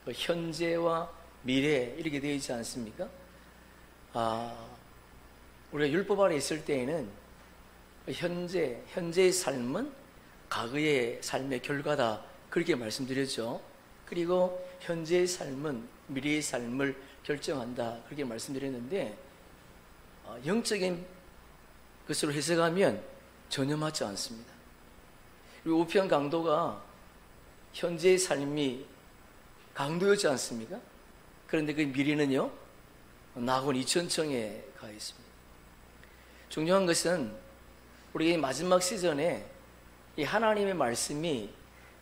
현재와 미래 이렇게 되어 있지 않습니까? 우리가 율법 아래 있을 때에는 현재의 삶은 과거의 삶의 결과다, 그렇게 말씀드렸죠. 그리고 현재의 삶은 미래의 삶을 결정한다, 그렇게 말씀드렸는데, 영적인 것으로 해석하면 전혀 맞지 않습니다. 그리고 우편 강도가 현재의 삶이 강도였지 않습니까? 그런데 그 미래는요, 낙원 2000층에 가 있습니다. 중요한 것은 우리가 이 마지막 시즌에 이 하나님의 말씀이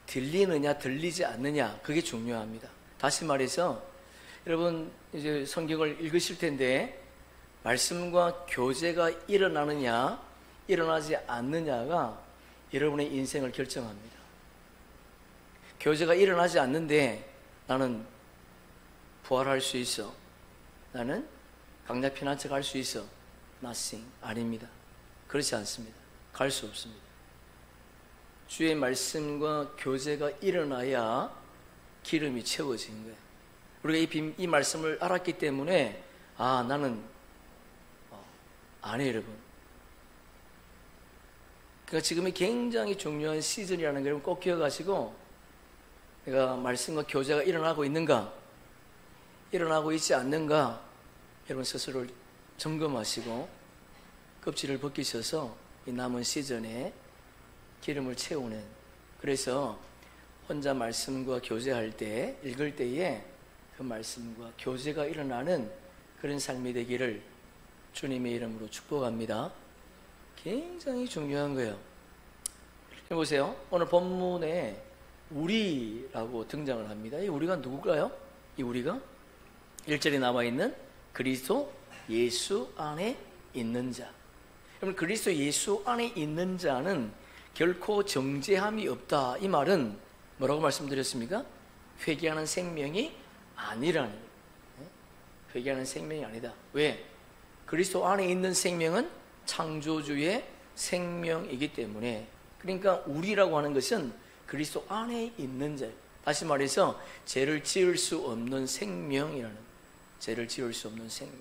들리느냐 들리지 않느냐, 그게 중요합니다. 다시 말해서 여러분 이제 성경을 읽으실 텐데, 말씀과 교제가 일어나느냐 일어나지 않느냐가 여러분의 인생을 결정합니다. 교제가 일어나지 않는데 나는 부활할 수 있어, 나는 강약 피난처 갈 수 있어, nothing, 아닙니다. 그렇지 않습니다. 갈 수 없습니다. 주의 말씀과 교제가 일어나야 기름이 채워지는 거예요. 우리가 이 말씀을 알았기 때문에 나는 안 해, 여러분. 그러니까 지금이 굉장히 중요한 시즌이라는 걸 꼭 기억하시고, 내가 말씀과 교제가 일어나고 있는가, 일어나고 있지 않는가, 여러분 스스로를 점검하시고 껍질을 벗기셔서 이 남은 시즌에 기름을 채우는, 그래서 혼자 말씀과 교제할 때, 읽을 때에 그 말씀과 교제가 일어나는 그런 삶이 되기를 주님의 이름으로 축복합니다. 굉장히 중요한 거예요. 보세요. 오늘 본문에 우리라고 등장을 합니다. 이 우리가 누굴까요? 이 우리가 1절에 나와 있는 그리스도 예수 안에 있는 자. 여러분, 그리스도 예수 안에 있는 자는 결코 정죄함이 없다. 이 말은 뭐라고 말씀드렸습니까? 회개하는 생명이 아니라는 거예요. 회개하는 생명이 아니다. 왜? 그리스도 안에 있는 생명은 창조주의 생명이기 때문에. 그러니까 우리라고 하는 것은 그리스도 안에 있는 자, 다시 말해서 죄를 지을 수 없는 생명이라는, 죄를 지을 수 없는 생명.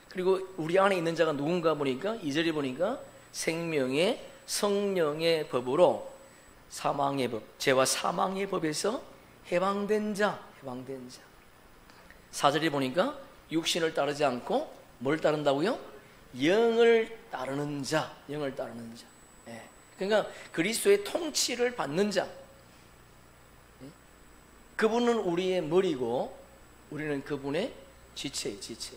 그리고 우리 안에 있는 자가 누군가 보니까 2절에 보니까 생명의 성령의 법으로 사망의 법, 죄와 사망의 법에서 해방된 자, 해방된 자. 4절에 보니까 육신을 따르지 않고 뭘 따른다고요? 영을 따르는 자, 영을 따르는 자. 그러니까 그리스도의 통치를 받는 자. 그분은 우리의 머리고 우리는 그분의 지체예요, 지체.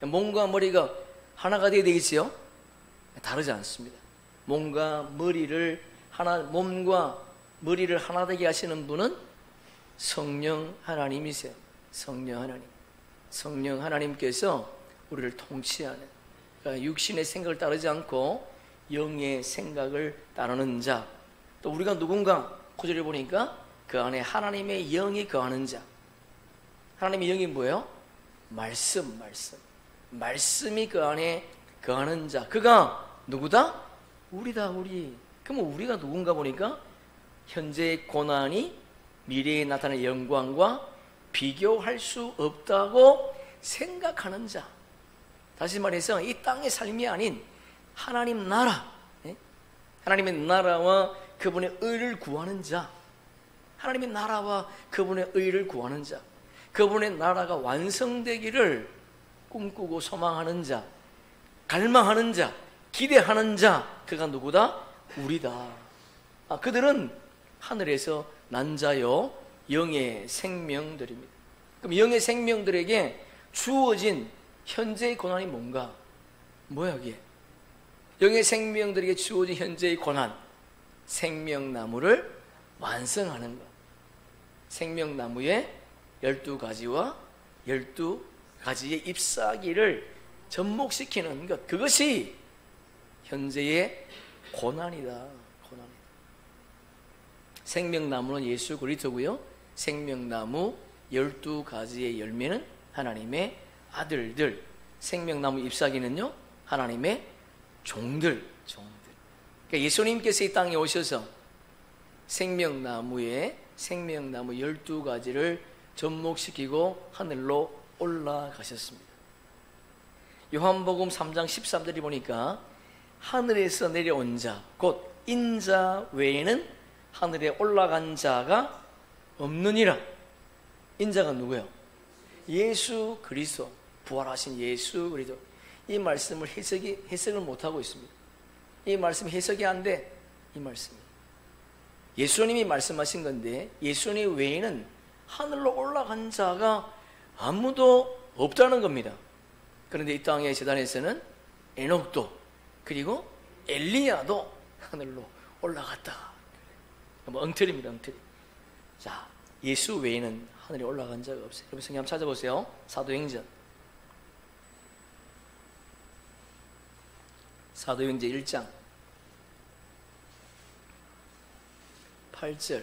몸과 머리가 하나가 되어야 되겠지요? 다르지 않습니다. 몸과 머리를 하나 되게 하시는 분은 성령 하나님이세요. 성령 하나님. 성령 하나님께서 우리를 통치하는, 그러니까 육신의 생각을 따르지 않고 영의 생각을 따르는 자. 또 우리가 누군가 9절에 보니까 그 안에 하나님의 영이 거하는 자. 하나님의 영이 뭐예요? 말씀이 그 안에 거하는 자. 그가 누구다? 우리다, 우리. 그러면 우리가 누군가 보니까 현재의 고난이 미래에 나타날 영광과 비교할 수 없다고 생각하는 자. 다시 말해서 이 땅의 삶이 아닌 하나님 나라, 하나님의 나라와 그분의 의를 구하는 자, 하나님의 나라와 그분의 의를 구하는 자, 그분의 나라가 완성되기를 꿈꾸고 소망하는 자, 갈망하는 자, 기대하는 자, 그가 누구다? 우리다. 그들은 하늘에서 난 자요 영의 생명들입니다. 그럼 영의 생명들에게 주어진 현재의 고난이 뭔가? 뭐야 이게? 영의 생명들에게 주어진 현재의 고난, 생명나무를 완성하는 것. 생명나무의 12가지와 12가지의 잎사귀를 접목시키는 것, 그것이 현재의 고난이다. 고난이다. 생명나무는 예수 그리스도고요, 생명나무 12가지의 열매는 하나님의 아들들, 생명나무 잎사귀는요 하나님의 종들. 그러니까 예수님께서 이 땅에 오셔서 생명나무 12가지를 접목시키고 하늘로 올라가셨습니다. 요한복음 3장 13절이 보니까 하늘에서 내려온 자, 곧 인자 외에는 하늘에 올라간 자가 없느니라. 인자가 누구예요? 예수 그리스도, 부활하신 예수 그리스도. 이 말씀을 해석을 못하고 있습니다. 이 말씀 해석이 안 돼. 이 말씀이 예수님이 말씀하신 건데, 예수님 외에는 하늘로 올라간 자가 아무도 없다는 겁니다. 그런데 이 땅의 재단에서는 에녹도 그리고 엘리야도 하늘로 올라갔다. 뭐 엉터리입니다, 엉터리. 자, 예수 외에는 하늘에 올라간 자가 없어요. 여러분 성경 한번 찾아보세요. 사도행전 1장 8절.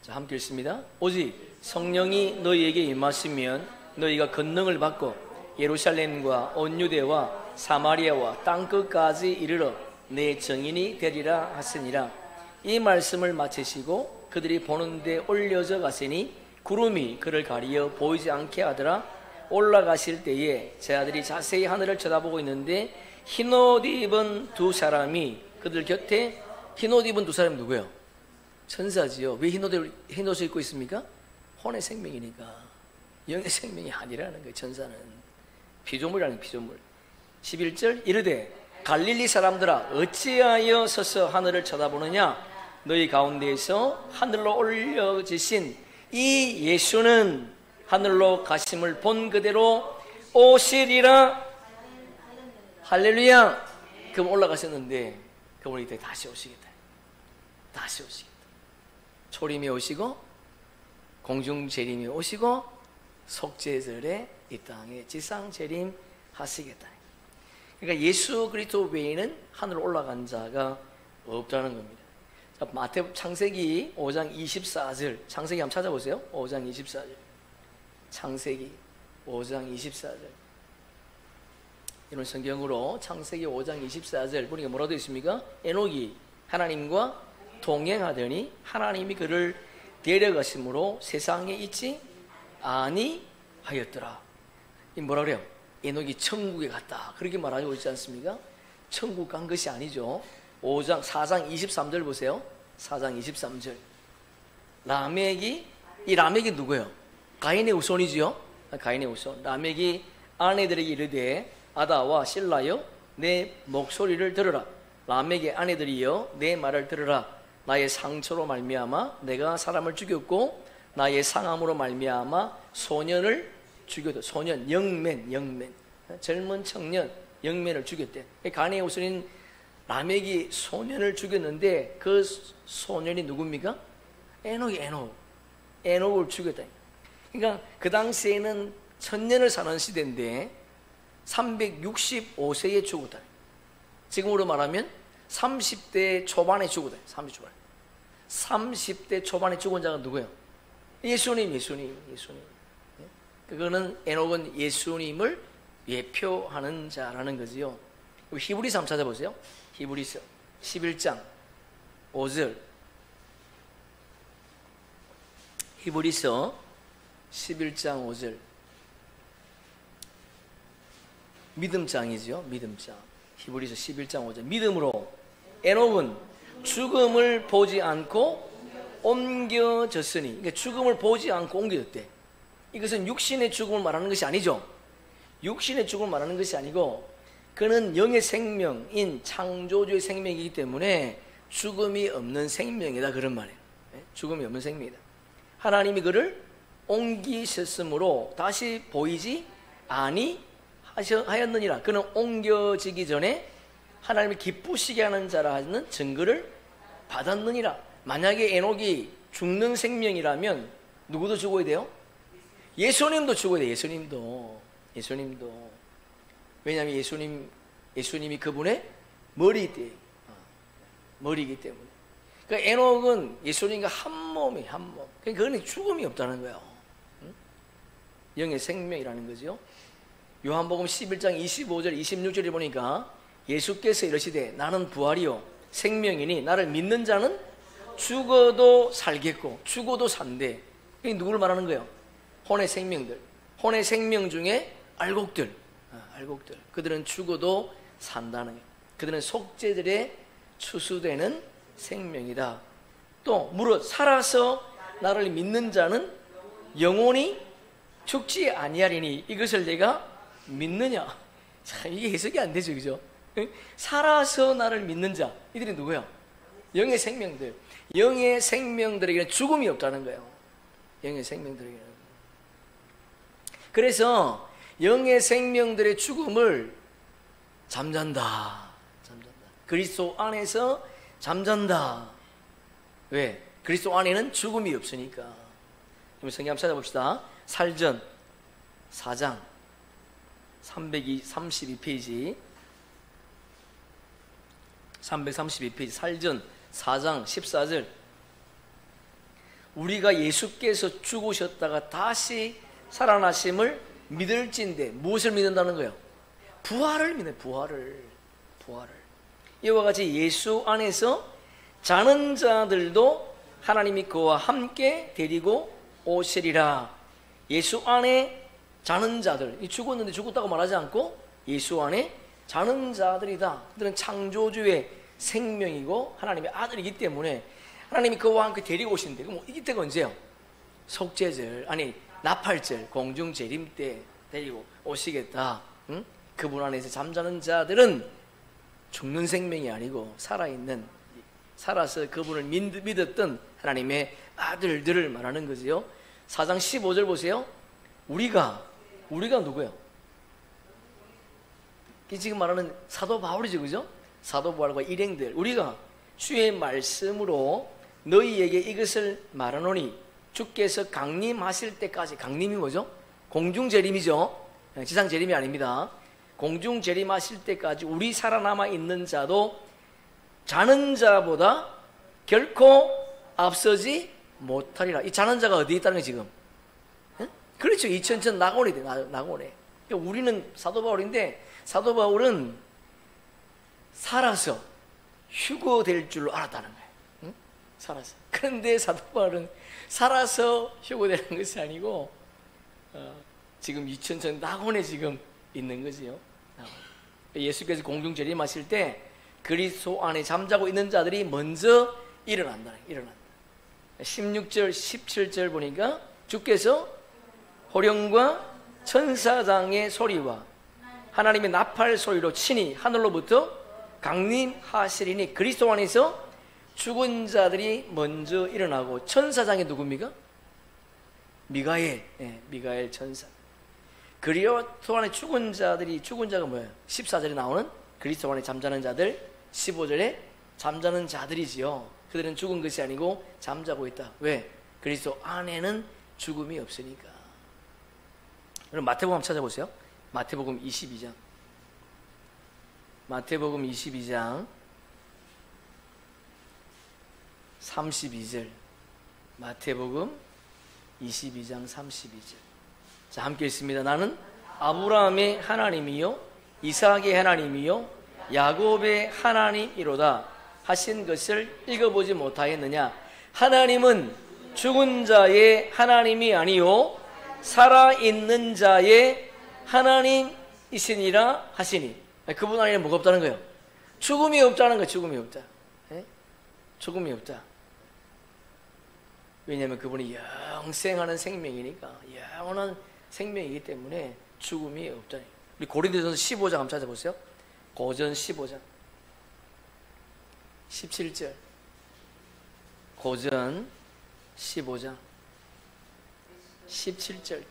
자, 함께 읽습니다. 오직 성령이 너희에게 임하시면 너희가 권능을 받고 예루살렘과 온 유대와 사마리아와 땅끝까지 이르러 내 증인이 되리라 하시니라. 이 말씀을 마치시고 그들이 보는 데 올려져 가시니 구름이 그를 가리어 보이지 않게 하더라. 올라가실 때에 제 아들이 자세히 하늘을 쳐다보고 있는데 흰옷 입은 두 사람이 그들 곁에. 흰옷 입은 두 사람이 누구예요? 천사지요. 왜 흰옷을 입고 있습니까? 혼의 생명이니까. 영의 생명이 아니라는 거예요. 천사는 피조물이라는 거예요. 피조물. 11절 이르되 갈릴리 사람들아 어찌하여 서서 하늘을 쳐다보느냐. 너희 가운데에서 하늘로 올려지신 이 예수는 하늘로 가심을 본 그대로 오시리라. 할렐루야. 그분 올라가셨는데 그분이 이제 다시 오시겠다. 다시 오시겠다. 초림이 오시고 공중 재림이 오시고 속죄절에 이 땅에 지상 재림 하시겠다. 그러니까 예수 그리스도 외에는 하늘로 올라간 자가 없다는 겁니다. 자, 창세기 5장 24절. 창세기 한번 찾아보세요. 5장 24절. 창세기 5장 24절. 이런 성경으로 창세기 5장 24절 보니까 뭐라고 되어 있습니까? 에녹이 하나님과 동행하더니 하나님이 그를 데려가심으로 세상에 있지 아니하였더라. 이 뭐라 그래요? 에녹이 천국에 갔다. 그렇게 말하고 있지 않습니까? 천국 간 것이 아니죠. 4장 23절 보세요. 4장 23절. 이 라멕이 누구예요? 가인의 후손이지요. 가인의 후손. 라멕이 아내들에게 이르되 아다와 실라여 내 목소리를 들으라. 라멕의 아내들이여 내 말을 들으라. 나의 상처로 말미암아 내가 사람을 죽였고 나의 상함으로 말미암아 소년을 죽였다. 소년, 영맨. 젊은 청년, 영맨을 죽였대. 가인의 후손인 라멕이 소년을 죽였는데 그 소년이 누굽니까? 에녹을 죽였다. 그러니까 그 당시에는 천년을 사는 시대인데 365세에 죽었다. 지금으로 말하면 30대 초반에 죽었다. 30대 초반에 죽은 자가 누구예요? 예수님. 그거는 에녹은 예수님을 예표하는 자라는 거지요. 히브리서 한번 찾아보세요. 히브리서 11장 5절. 히브리서 11장 5절. 믿음장이죠. 믿음장. 히브리서 11장 5절. 믿음으로 에녹은 죽음을 보지 않고 옮겨졌으니. 그러니까 죽음을 보지 않고 옮겨졌대. 이것은 육신의 죽음을 말하는 것이 아니죠. 육신의 죽음을 말하는 것이 아니고 그는 영의 생명인 창조주의 생명이기 때문에 죽음이 없는 생명이다. 그런 말이에요. 죽음이 없는 생명이다. 하나님이 그를 옮기셨으므로 다시 보이지 아니하였느니라. 그는 옮겨지기 전에 하나님이 기쁘시게 하는 자라는 증거를 받았느니라. 만약에 에녹이 죽는 생명이라면 누구도 죽어야 돼요? 예수님도 죽어야 돼요. 예수님도. 왜냐하면 예수님이 그분의 머리이기 때문에. 그러니까 에녹은 예수님과 한 몸이 한 몸. 그러니까 그건 죽음이 없다는 거예요. 영의 생명이라는 거죠. 요한복음 11장 25절 26절에 보니까 예수께서 이러시되 나는 부활이요 생명이니 나를 믿는 자는 죽어도 살겠고 죽어도 산대. 이게 누구를 말하는 거예요? 혼의 생명들. 혼의 생명 중에 알곡들. 알곡들. 그들은 죽어도 산다는 거예요. 그들은 속죄들의 추수되는 생명이다. 또 무릇 살아서 나를 믿는 자는 영원히 죽지 아니하리니 이것을 내가 믿느냐? 참 이게 해석이 안 되죠, 그죠? 살아서 나를 믿는 자, 이들이 누구야? 영의 생명들. 영의 생명들에게는 죽음이 없다는 거예요. 영의 생명들에게는. 그래서 영의 생명들의 죽음을 잠잔다. 그리스도 안에서 잠잔다. 왜? 그리스도 안에는 죽음이 없으니까. 그럼 성경 한번 찾아봅시다. 살전 4장 332페이지 332페이지 살전 4장 14절. 우리가 예수께서 죽으셨다가 다시 살아나심을 믿을진데 무엇을 믿는다는 거예요? 부활을 믿는, 부활을. 이와 같이 예수 안에서 자는 자들도 하나님이 그와 함께 데리고 오시리라. 예수 안에 자는 자들, 죽었는데 죽었다고 말하지 않고 예수 안에 자는 자들이다. 그들은 창조주의 생명이고 하나님의 아들이기 때문에 하나님이 그와 함께 데리고 오신대. 그럼 이때가 언제요? 속죄절, 아니 나팔절, 공중재림 때 데리고 오시겠다. 응? 그분 안에서 잠자는 자들은 죽는 생명이 아니고 살아있는, 살아서 그분을 믿었던 하나님의 아들들을 말하는 거지요. 4장 15절 보세요. 우리가 누구예요? 지금 말하는 사도 바울이죠, 그죠? 사도 바울과 일행들. 우리가 주의 말씀으로 너희에게 이것을 말하노니 주께서 강림하실 때까지. 강림이 뭐죠? 공중재림이죠. 지상재림이 아닙니다. 공중재림하실 때까지 우리 살아남아 있는 자도 자는 자보다 결코 앞서지 못하리라. 이 자는 자가 어디에 있다는 거예요 지금? 예? 그렇죠. 2000년 낙원이 돼. 낙원에. 우리는 사도 바울인데 사도 바울은 살아서 휴거될 줄로 알았다는 거예요. 응? 살아서. 그런데 사도 바울은 살아서 휴거되는 것이 아니고 지금 2000년 낙원에 지금 있는 거지요. 예수께서 공중재림하실 때 그리스도 안에 잠자고 있는 자들이 먼저 일어난다. 16절 17절 보니까 주께서 호령과 천사장의 소리와 하나님의 나팔 소리로 친히 하늘로부터 강림하시리니 그리스도 안에서 죽은 자들이 먼저 일어나고. 천사장이 누굽니까? 미가엘. 미가엘 천사. 그리스도 안에 죽은 자가 뭐예요? 14절에 나오는 그리스도 안에 잠자는 자들, 15절에 잠자는 자들이지요. 그들은 죽은 것이 아니고 잠자고 있다. 왜? 그리스도 안에는 죽음이 없으니까. 그럼 마태복음 한번 찾아보세요. 마태복음 22장. 마태복음 22장 32절. 마태복음 22장 32절. 자, 함께 읽습니다. 나는 아브라함의 하나님이요 이삭의 하나님이요 야곱의 하나님이로다 하신 것을 읽어보지 못하였느냐? 하나님은 죽은 자의 하나님이 아니요 살아있는 자의 하나님이시니라 하시니. 그분 안에는 뭐가 없다는 거예요? 죽음이 없다는 거예요. 죽음이 없다. 네? 죽음이 없다. 왜냐하면 그분이 영생하는 생명이니까, 영원한 생명이기 때문에 죽음이 없다. 우리 고린도전서 15장 한번 찾아보세요. 고전 15장 17절. 고전 15장 17절.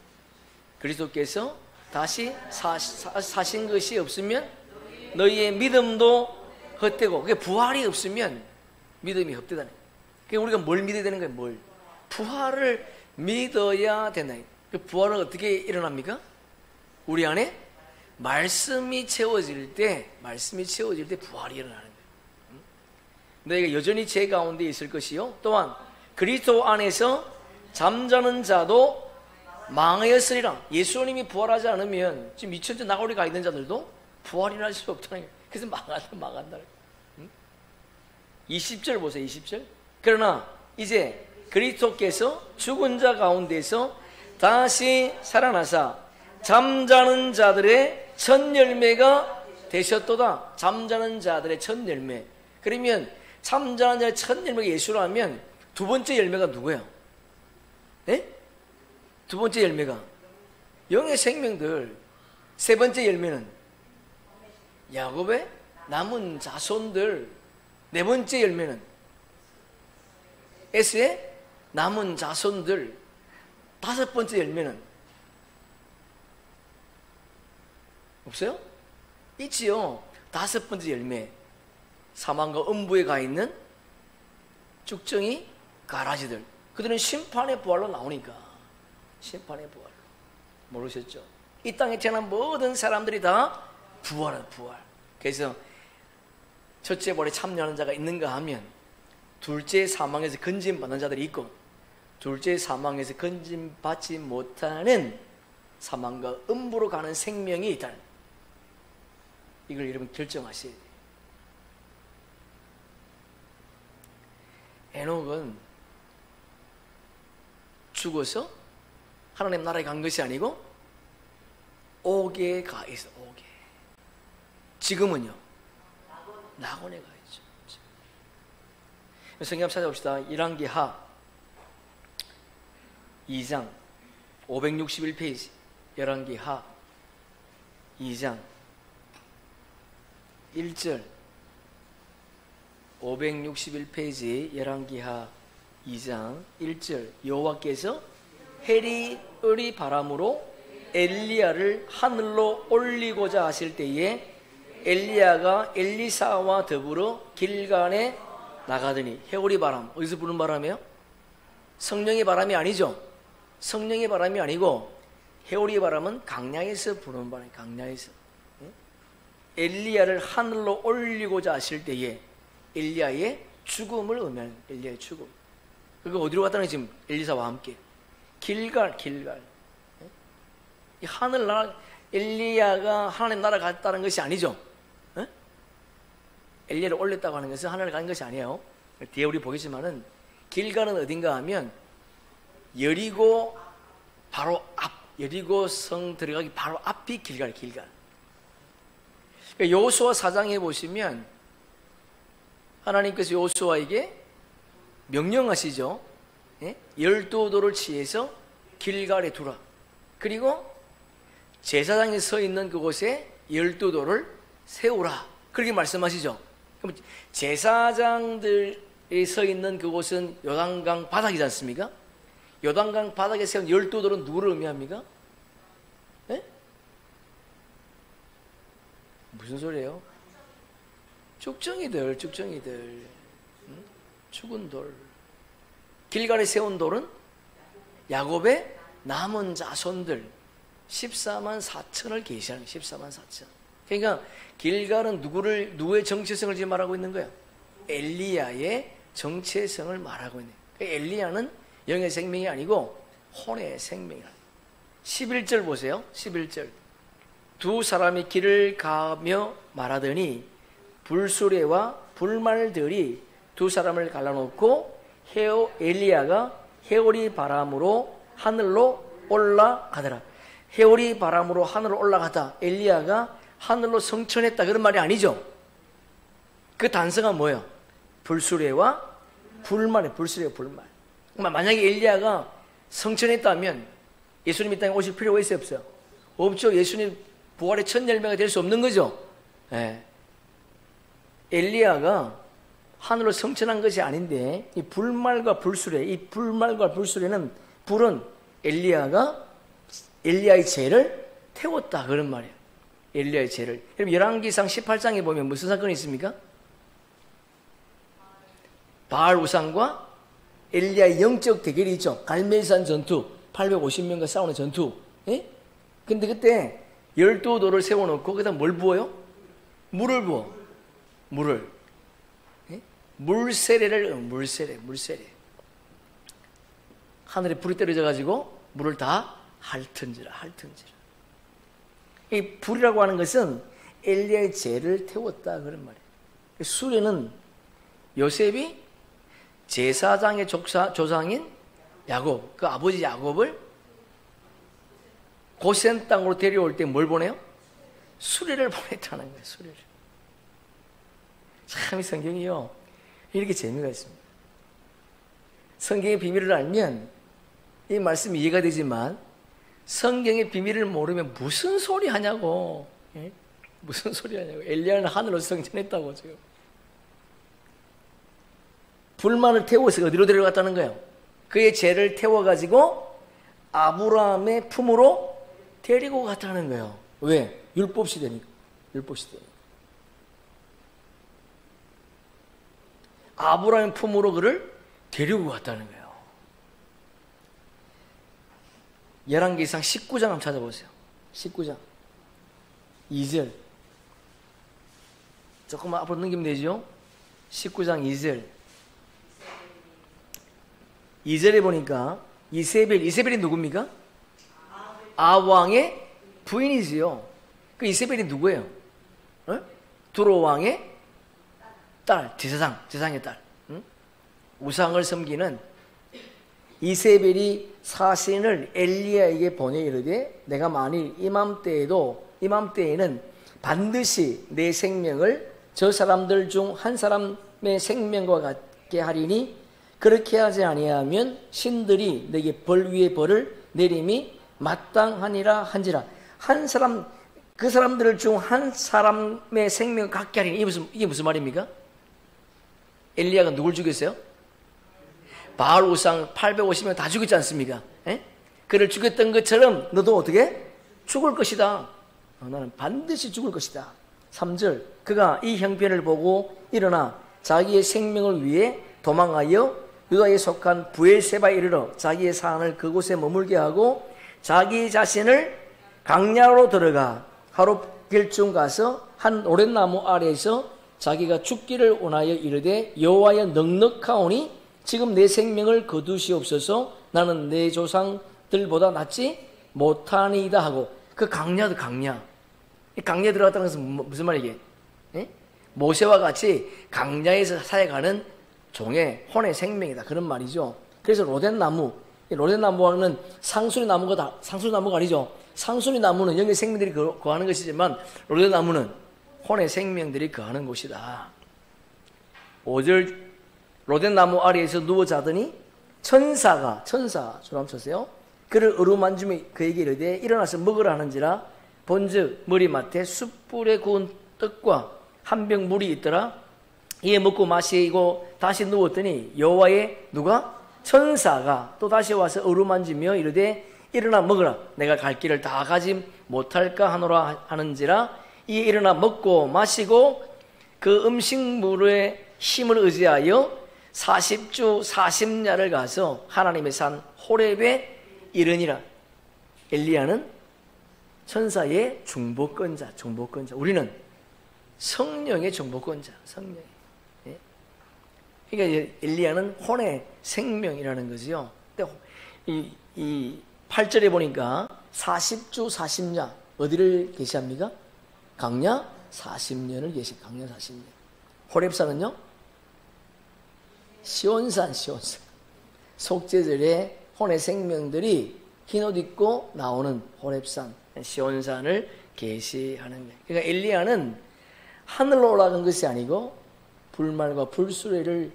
그리스도께서 다시 사신 것이 없으면 너희의 믿음도 헛되고. 그게 부활이 없으면 믿음이 헛되다네. 그게 우리가 뭘 믿어야 되는 거예요? 뭘? 부활을 믿어야 된다. 그 부활은 어떻게 일어납니까? 우리 안에 말씀이 채워질 때 부활이 일어나는 거예요. 너희가 여전히 제 가운데 있을 것이요 또한 그리스도 안에서 잠자는 자도 망하였으리라. 예수님이 부활하지 않으면 지금 2000년 나골이 가 있는 자들도 부활이 날 수 없다는 거예요. 그래서 망한다. 20절 보세요. 20절. 그러나 이제 그리스도께서 죽은 자 가운데서 다시 살아나사 잠자는 자들의 첫 열매가 되셨도다. 잠자는 자들의 첫 열매. 그러면 잠자는 자의 첫 열매가 예수라면 두 번째 열매가 누구예요? 네? 두 번째 열매가 영의 생명들. 세 번째 열매는 야곱의 남은 자손들. 네 번째 열매는 에스의 남은 자손들. 다섯 번째 열매는 없어요? 있지요. 다섯 번째 열매. 사망과 음부에 가 있는 쭉정이 가라지들. 그들은 심판의 부활로 나오니까. 심판의 부활로. 모르셨죠? 이 땅에 태어난 모든 사람들이 다 부활은 부활. 그래서 첫째 부활에 참여하는 자가 있는가 하면 둘째 사망에서 건짐받는 자들이 있고 둘째 사망에서 건짐받지 못하는 사망과 음부로 가는 생명이 있다는, 이걸 여러분 결정하셔야 돼요. 에녹은 죽어서 하나님 나라에 간 것이 아니고 옥에 가 있어. 옥에. 지금은요 낙원에 가 있죠. 성경 찾아봅시다. 열왕기하 2장 561페이지. 열왕기하 2장 1절. 561페이지 열왕기하 2장 1절. 여호와께서 해리 을이 바람으로 엘리야를 하늘로 올리고자 하실 때에 엘리야가 엘리사와 더불어 길간에 나가더니. 해오리 바람, 어디서 부는 바람이에요? 성령의 바람이 아니죠. 성령의 바람이 아니고 해오리 바람은 강야에서 부는 바람이에요. 강야에서. 엘리야를 하늘로 올리고자 하실 때에 엘리야의 죽음을 의미하는, 엘리야의 죽음. 그거 어디로 갔다는 지금 엘리사와 함께 길갈. 이 하늘나라, 엘리야가 하나님 나라 갔다는 것이 아니죠. 엘리야를 올렸다고 하는 것은 하늘을 간 것이 아니에요. 뒤에 우리 보겠지만은 길갈은 어딘가 하면 여리고 바로 앞, 여리고 성 들어가기 바로 앞이 길갈. 여호수아 4장에 보시면 하나님께서 여호수아에게 명령하시죠. 12돌을 취해서 길갈에 두라. 그리고 제사장이 서 있는 그곳에 12돌을 세우라. 그렇게 말씀하시죠. 그럼 제사장들이 서 있는 그곳은 요단강 바닥이지 않습니까? 요단강 바닥에 세운 12돌은 누구를 의미합니까? 네? 무슨 소리예요? 쭉정이들. 죽은 돌. 길갈에 세운 돌은 야곱의 남은 자손들 14만 4천을 계시하는 거예요. 14만 4천. 그러니까 길갈은 누구의 정체성을 지금 말하고 있는 거예요? 엘리야의 정체성을 말하고 있는 거예요. 엘리야는 영의 생명이 아니고 혼의 생명이라. 11절 보세요. 11절. 두 사람이 길을 가며 말하더니 불수레와 불말들이 두 사람을 갈라놓고 엘리야가 해오리 바람으로 하늘로 올라가더라. 해오리 바람으로 하늘로 올라가다. 엘리야가 하늘로 성천했다. 그런 말이 아니죠. 그 단서가 뭐예요? 불수레와 불말이에요. 불수레와 불말. 만약에 엘리야가 성천했다면 예수님이 땅에 오실 필요가 있어요? 없어요? 없죠. 예수님 부활의 첫 열매가 될 수 없는 거죠. 네. 엘리야가 하늘로 성천한 것이 아닌데 이 불말과 불수레, 이 불말과 불수레는 불은 엘리야의 죄를 태웠다 그런 말이에요. 엘리야의 죄를. 그럼 열왕기상 18장에 보면 무슨 사건이 있습니까? 바알 우상과 엘리야의 영적 대결이 있죠. 갈멜산 전투, 850명과 싸우는 전투. 예? 근데 그때 12돌을 세워놓고 그다음 뭘 부어요? 물을 부어. 물을. 예? 물세례를, 물세례. 하늘에 불이 떨어져가지고 물을 다 핥은지라. 이 불이라고 하는 것은 엘리야의 죄를 태웠다 그런 말이에요. 수레는 요셉이 제사장의 조상인 야곱, 그 아버지 야곱을 고센 땅으로 데려올 때 뭘 보내요? 수레를 보냈다는 거예요. 수레를. 참 이 성경이요, 이렇게 재미가 있습니다. 성경의 비밀을 알면 이 말씀이 이해가 되지만 성경의 비밀을 모르면 무슨 소리 하냐고. 예? 무슨 소리 하냐고. 엘리야는 하늘로 승천했다고 지금. 불만을 태워서 어디로 데려갔다는 거예요? 그의 죄를 태워가지고 아브라함의 품으로 데리고 갔다는 거예요. 왜? 율법 시대니까. 율법 시대니까. 아브라함의 품으로 그를 데리고 갔다는 거예요. 열왕기상 19장 한번 찾아보세요. 19장 2절. 조금만 앞으로 넘기면 되죠? 19장 2절. 2절에 보니까 이세벨이 누굽니까? 아왕의 부인이지요. 그 이세벨이 누구예요? 두로왕의 딸, 제사장의 딸. 응? 우상을 섬기는 이세벨이 사신을 엘리야에게 보내 이르되 내가 만일 이맘때에는 반드시 내 생명을 저 사람들 중 한 사람의 생명과 같게 하리니 그렇게 하지 아니하면 신들이 내게 벌 위에 벌을 내림이 마땅하니라 한지라. 한 사람, 그 사람들 중 한 사람의 생명을 갖게 하리니 이게 무슨 말입니까? 엘리야가 누굴 죽였어요? 바알 우상 850명 다 죽였지 않습니까? 에? 그를 죽였던 것처럼 너도 어떻게? 죽을 것이다. 나는 반드시 죽을 것이다. 3절. 그가 이 형편을 보고 일어나 자기의 생명을 위해 도망하여 유다에 속한 부엘세바에 이르러 자기의 사안을 그곳에 머물게 하고 자기 자신을 강야로 들어가 하룻길쯤 가서 한 오랫나무 아래에서 자기가 죽기를 원하여 이르되 여호와여 넉넉하오니 지금 내 생명을 거두시옵소서. 나는 내 조상들보다 낫지 못하니이다 하고. 그 강야도 강야. 이 강야에 들어갔다는 것은 무슨 말이게? 모세와 같이 강야에서 살아가는 종의 혼의 생명이다, 그런 말이죠. 그래서 로덴나무는 상수리나무가 아니죠. 상수리나무는 영의 생명들이 거하는 것이지만 로덴나무는 혼의 생명들이 거하는 곳이다. 5절. 로덴나무 아래에서 누워 자더니 천사가 주람 쳤어요. 그를 어루만지며 그에게 이르되 일어나서 먹으라 하는지라. 본즉 머리맡에 숯불에 구운 떡과 한 병 물이 있더라. 이에 먹고 마시고 다시 누웠더니 여호와의 누가? 천사가 또 다시 와서 어루만지며 이르되 일어나 먹으라. 내가 갈 길을 다 가지 못할까 하노라 하는지라. 이에 일어나 먹고 마시고 그 음식물의 힘을 의지하여 40주 40야를 가서 하나님의 산 호렙에 이르니라. 엘리야는 천사의 중보권자. 우리는 성령의 중보권자. 성령. 예? 그러니까 엘리야는 혼의 생명이라는 거지요. 이 8절에 보니까 40주 40야 어디를 계시합니까? 강야 40년을 강야 40년. 호렙산은요? 시온산. 속죄절에 혼의 생명들이 흰옷 입고 나오는 호렙산, 시온산을 계시하는 거예요. 그러니까 엘리야는 하늘로 올라간 것이 아니고 불말과 불수레가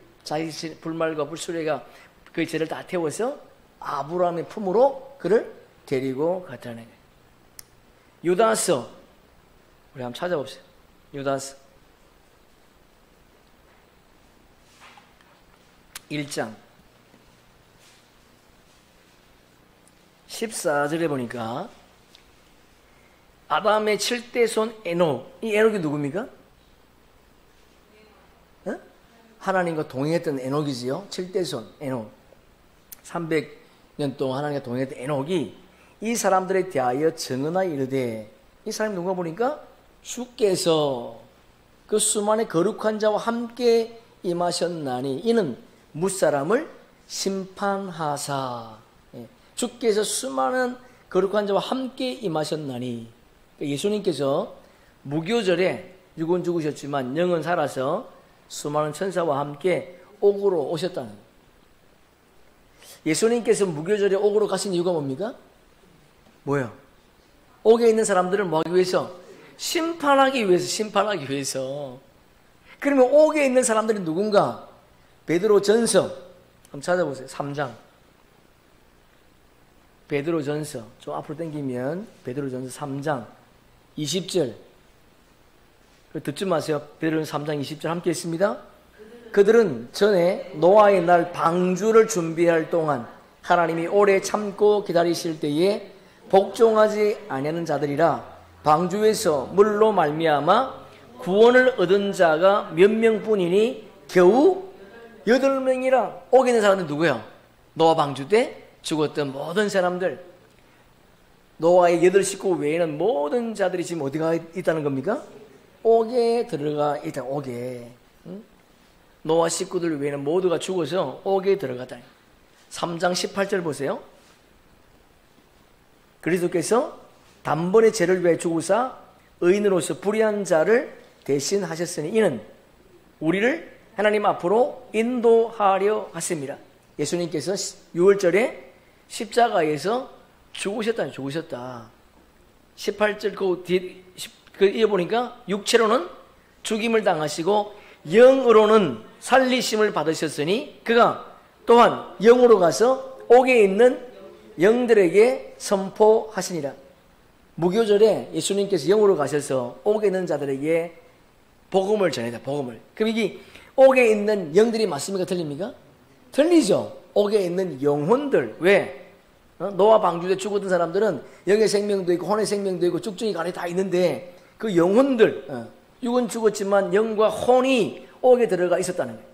그 죄를 다 태워서 아브라함의 품으로 그를 데리고 갔다는 거예요. 유다서 우리 한번 찾아봅시다. 유다서 1장 14절에 보니까 아담의 7대 손 에녹. 이 에녹이 누굽니까? 하나님과 동행했던 에녹이지요. 7대 손 에녹. 300년 동안 하나님과 동행했던 에녹이 이 사람들에 대하여 증언하여 이르되, 이 사람이 누가 보니까 주께서 그 수많은 거룩한 자와 함께 임하셨나니 이는 무사람을 심판하사. 주께서 수많은 거룩한 자와 함께 임하셨나니, 예수님께서 무교절에 육은 죽으셨지만 영은 살아서 수많은 천사와 함께 옥으로 오셨다는 거예요. 예수님께서 무교절에 옥으로 가신 이유가 뭡니까? 뭐예요? 옥에 있는 사람들을 뭐 하기 위해서? 심판하기 위해서. 그러면 옥에 있는 사람들이 누군가? 베드로 전서 한번 찾아보세요. 3장. 베드로 전서 좀 앞으로 당기면 베드로 전서 3장 20절. 듣지 마세요. 베드로 전서 3장 20절 함께 했습니다. 그들은 전에 노아의 날 방주를 준비할 동안 하나님이 오래 참고 기다리실 때에 복종하지 아니하는 자들이라 방주에서 물로 말미암아 구원을 얻은 자가 몇 명뿐이니 겨우 8명이라. 옥에 있는 사람들은 누구예요? 노아 방주 때 죽었던 모든 사람들. 노아의 8식구 외에는 모든 자들이 지금 어디가 있다는 겁니까? 옥에 들어가 있다. 옥에. 노아 식구들 외에는 모두가 죽어서 옥에 들어갔다. 3장 18절 보세요. 그리스도께서 단번에 죄를 위해 죽으사 의인으로서 불의한 자를 대신하셨으니 이는 우리를 하나님 앞으로 인도하려 하십니다. 예수님께서 6월절에 십자가에서 죽으셨다. 18절 그 이어보니까 육체로는 죽임을 당하시고 영으로는 살리심을 받으셨으니 그가 또한 영으로 가서 옥에 있는 영들에게 선포하시니라. 무교절에 예수님께서 영으로 가셔서 옥에 있는 자들에게 복음을 전해다. 복음을. 그럼 이게 옥에 있는 영들이 맞습니까? 틀립니까? 틀리죠. 옥에 있는 영혼들. 왜? 노아 방주에 죽었던 사람들은 영의 생명도 있고 혼의 생명도 있고 쭉쭉이 간에 다 있는데 그 영혼들, 육은 죽었지만 영과 혼이 옥에 들어가 있었다는 거예요.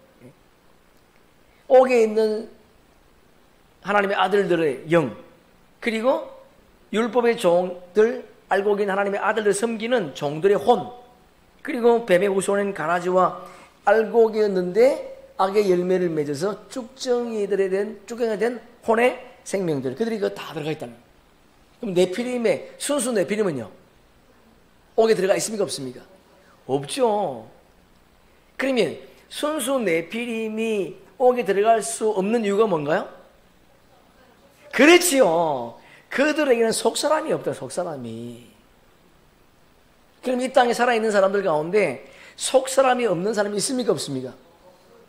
옥에 있는 하나님의 아들들의 영, 그리고 율법의 종들, 알고 계신 하나님의 아들을 섬기는 종들의 혼, 그리고 뱀의 후손인 가라지와 알고 계셨는데 악의 열매를 맺어서 쭉정이들에 된 혼의 생명들, 그들이 그거 다 들어가 있다는 거예요. 그럼 네피림의 순수 네피림은요? 옥에 들어가 있습니까? 없습니까? 없죠. 그러면 순수 네피림이 옥에 들어갈 수 없는 이유가 뭔가요? 그렇지요. 그들에게는 속사람이 없다. 속사람이. 그럼 이 땅에 살아있는 사람들 가운데 속사람이 없는 사람이 있습니까? 없습니까?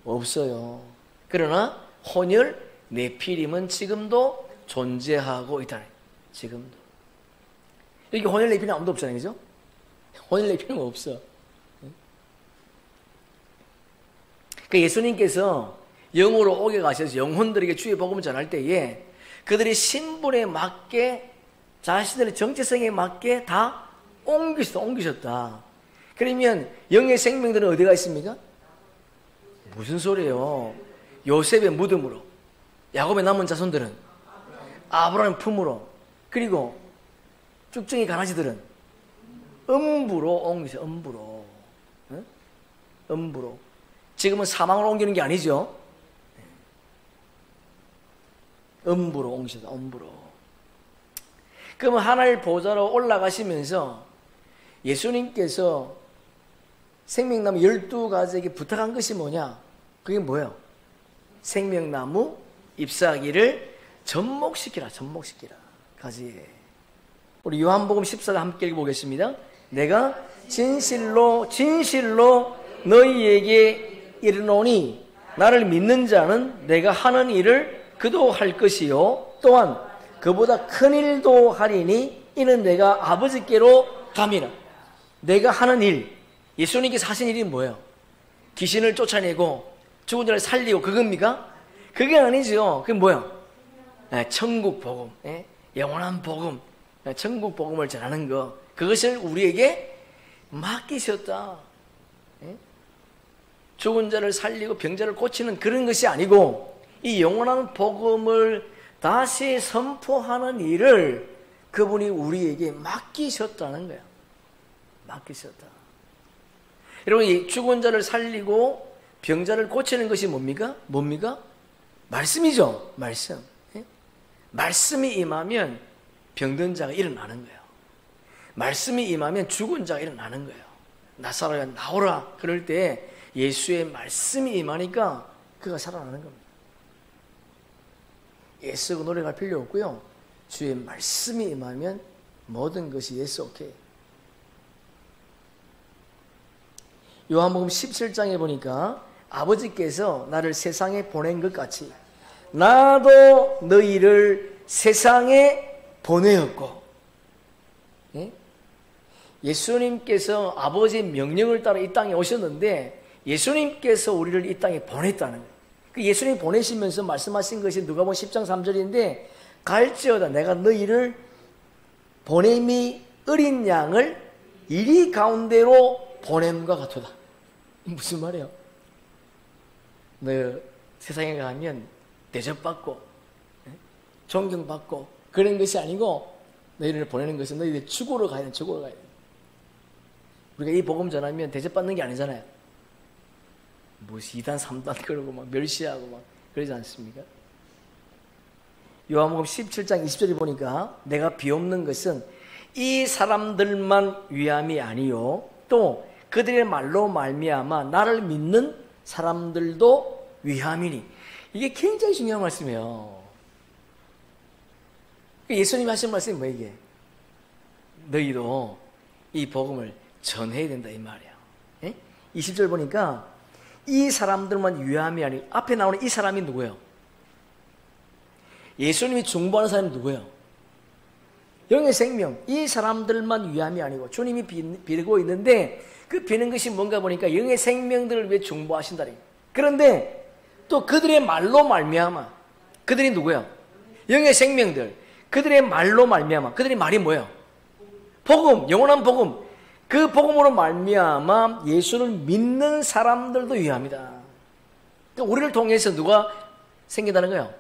없어요. 그러나 혼혈 네피림은 지금도 존재하고 있다. 지금도. 여기 혼혈 네피림 아무도 없잖아요. 그죠? 혼혈 네피림은 없어. 그 예수님께서 영으로 옥에 가셔서 영혼들에게 주의 복음을 전할 때에 그들이 신분에 맞게 자신들의 정체성에 맞게 다 옮기셨다. 그러면 영의 생명들은 어디가 있습니까? 무슨 소리예요? 요셉의 무덤으로, 야곱의 남은 자손들은 아브라함의 품으로, 그리고 쭉정이 가나지들은 음부로 옮기세요. 음부로. 응? 음부로. 지금은 사망으로 옮기는 게 아니죠. 음부로 옮기셨다. 음부로. 그러면 하늘 보좌로 올라가시면서 예수님께서 생명나무 12가지에게 부탁한 것이 뭐냐? 그게 뭐예요? 생명나무 잎사귀를 접목시키라. 접목시키라. 가지에. 우리 요한복음 14장 함께 읽어보겠습니다. 내가 진실로 너희에게 이르노니 나를 믿는 자는 내가 하는 일을 그도 할 것이요 또한 그보다 큰 일도 하리니 이는 내가 아버지께로 감이라. 내가 하는 일, 예수님께서 하신 일이 뭐예요? 귀신을 쫓아내고 죽은 자를 살리고 그겁니까? 그게 아니죠. 그게 뭐예요? 천국 복음, 영원한 복음, 천국 복음을 전하는 거, 그것을 우리에게 맡기셨다. 죽은 자를 살리고 병자를 고치는 그런 것이 아니고 이 영원한 복음을 다시 선포하는 일을 그분이 우리에게 맡기셨다는 거예요. 맡기셨다. 여러분, 이 죽은 자를 살리고 병자를 고치는 것이 뭡니까? 말씀이죠. 말씀. 말씀이 임하면 병든 자가 일어나는 거예요. 말씀이 임하면 죽은 자가 일어나는 거예요. 나사로야 나오라 그럴 때 예수의 말씀이 임하니까 그가 살아나는 겁니다. 애쓰고 노력할 필요 없고요. 주의 말씀이 임하면 모든 것이 yes, okay. 요한복음 17장에 보니까 아버지께서 나를 세상에 보낸 것 같이 나도 너희를 세상에 보내었고, 예? 예수님께서 아버지의 명령을 따라 이 땅에 오셨는데 예수님께서 우리를 이 땅에 보냈다는 거예요. 그 예수님 보내시면서 말씀하신 것이 누가복음 10장 3절인데 갈지어다 내가 너희를 보냄이 어린 양을 이리 가운데로 보냄과 같도다. 무슨 말이에요? 너 세상에 가면 대접받고 존경받고 그런 것이 아니고 너희를 보내는 것은 너희들 죽으러 가야 돼. 죽으러 가야 돼. 우리가 이 복음 전하면 대접받는 게 아니잖아요. 뭐 2단 3단 그러고 막 멸시하고 막 그러지 않습니까? 요한복음 17장 20절에 보니까 내가 비옵는 것은 이 사람들만 위함이 아니요 또 그들의 말로 말미암아 나를 믿는 사람들도 위함이니. 이게 굉장히 중요한 말씀이에요. 예수님이 하신 말씀이 뭐 이게? 너희도 이 복음을 전해야 된다 이 말이야. 예? 20절 보니까 이 사람들만 위함이 아니고 앞에 나오는 이 사람이 누구예요? 예수님이 중보하는 사람이 누구예요? 영의 생명. 이 사람들만 위함이 아니고 주님이 비고 있는데 그 비는 것이 뭔가 보니까 영의 생명들을 위해 중보하신다. 그런데 또 그들의 말로 말미암아. 그들이 누구예요? 영의 생명들. 그들의 말로 말미암아. 그들의 말이 뭐예요? 복음, 영원한 복음. 그 복음으로 말미암아 예수를 믿는 사람들도 위함이다. 그러니까 우리를 통해서 누가 생긴다는 거예요?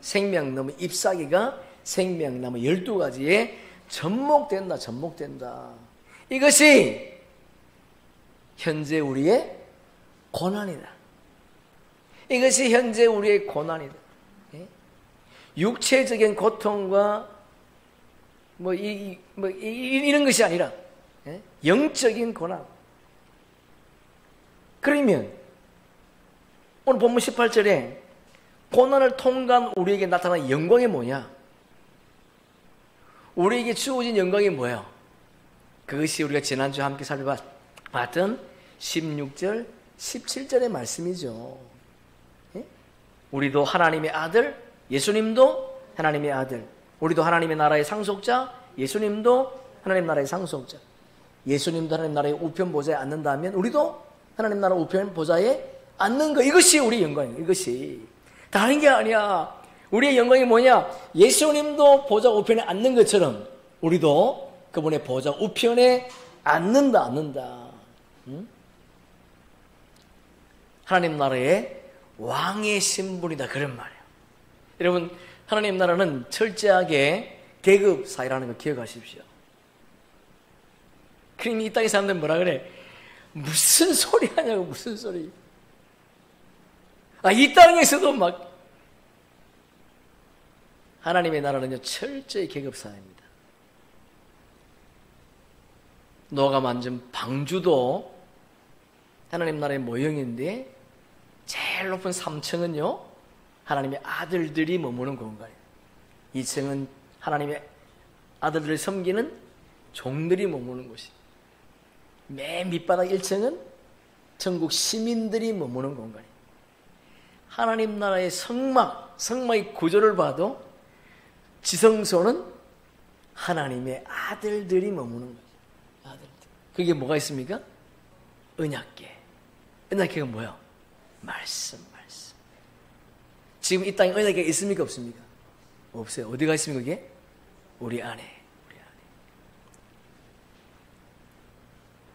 생명나무 잎사귀가 생명나무 12가지에 접목된다. 접목된다. 이것이 현재 우리의 고난이다. 이것이 현재 우리의 고난이다. 육체적인 고통과 이런 것이 아니라 영적인 고난. 그러면 오늘 본문 18절에 고난을 통과한 우리에게 나타난 영광이 뭐냐? 우리에게 주어진 영광이 뭐예요? 그것이 우리가 지난주에 함께 살펴봤던 16절, 17절의 말씀이죠. 우리도 하나님의 아들, 예수님도 하나님의 아들, 우리도 하나님의 나라의 상속자, 예수님도 하나님 나라의 상속자. 예수님도 하나님 나라의 우편 보좌에 앉는다면 우리도 하나님 나라 우편 보좌에 앉는 거. 이것이 우리 영광이에요. 이것이 다른 게 아니야. 우리의 영광이 뭐냐? 예수님도 보좌 우편에 앉는 것처럼 우리도 그분의 보좌 우편에 앉는다. 응? 하나님 나라의 왕의 신분이다. 그런 말이에요. 여러분, 하나님 나라는 철저하게 계급 사회라는 걸 기억하십시오. 그러니 이 땅의 사람들은 뭐라 그래? 무슨 소리 하냐고. 무슨 소리. 이 땅에서도 막 하나님의 나라는요 철저히 계급 사회입니다. 노아가 만든 방주도 하나님 나라의 모형인데 제일 높은 3층은요 하나님의 아들들이 머무는 공간이에요. 2층은 하나님의 아들들을 섬기는 종들이 머무는 곳이에요. 맨 밑바닥 1층은 천국 시민들이 머무는 공간이에요. 하나님 나라의 성막의 구조를 봐도 지성소는 하나님의 아들들이 머무는 거죠. 아들들. 그게 뭐가 있습니까? 언약궤. 언약궤가 뭐예요? 말씀. 지금 이 땅에 언약궤가 있습니까? 없습니까? 없어요. 어디가 있습니까? 그게? 우리 안에.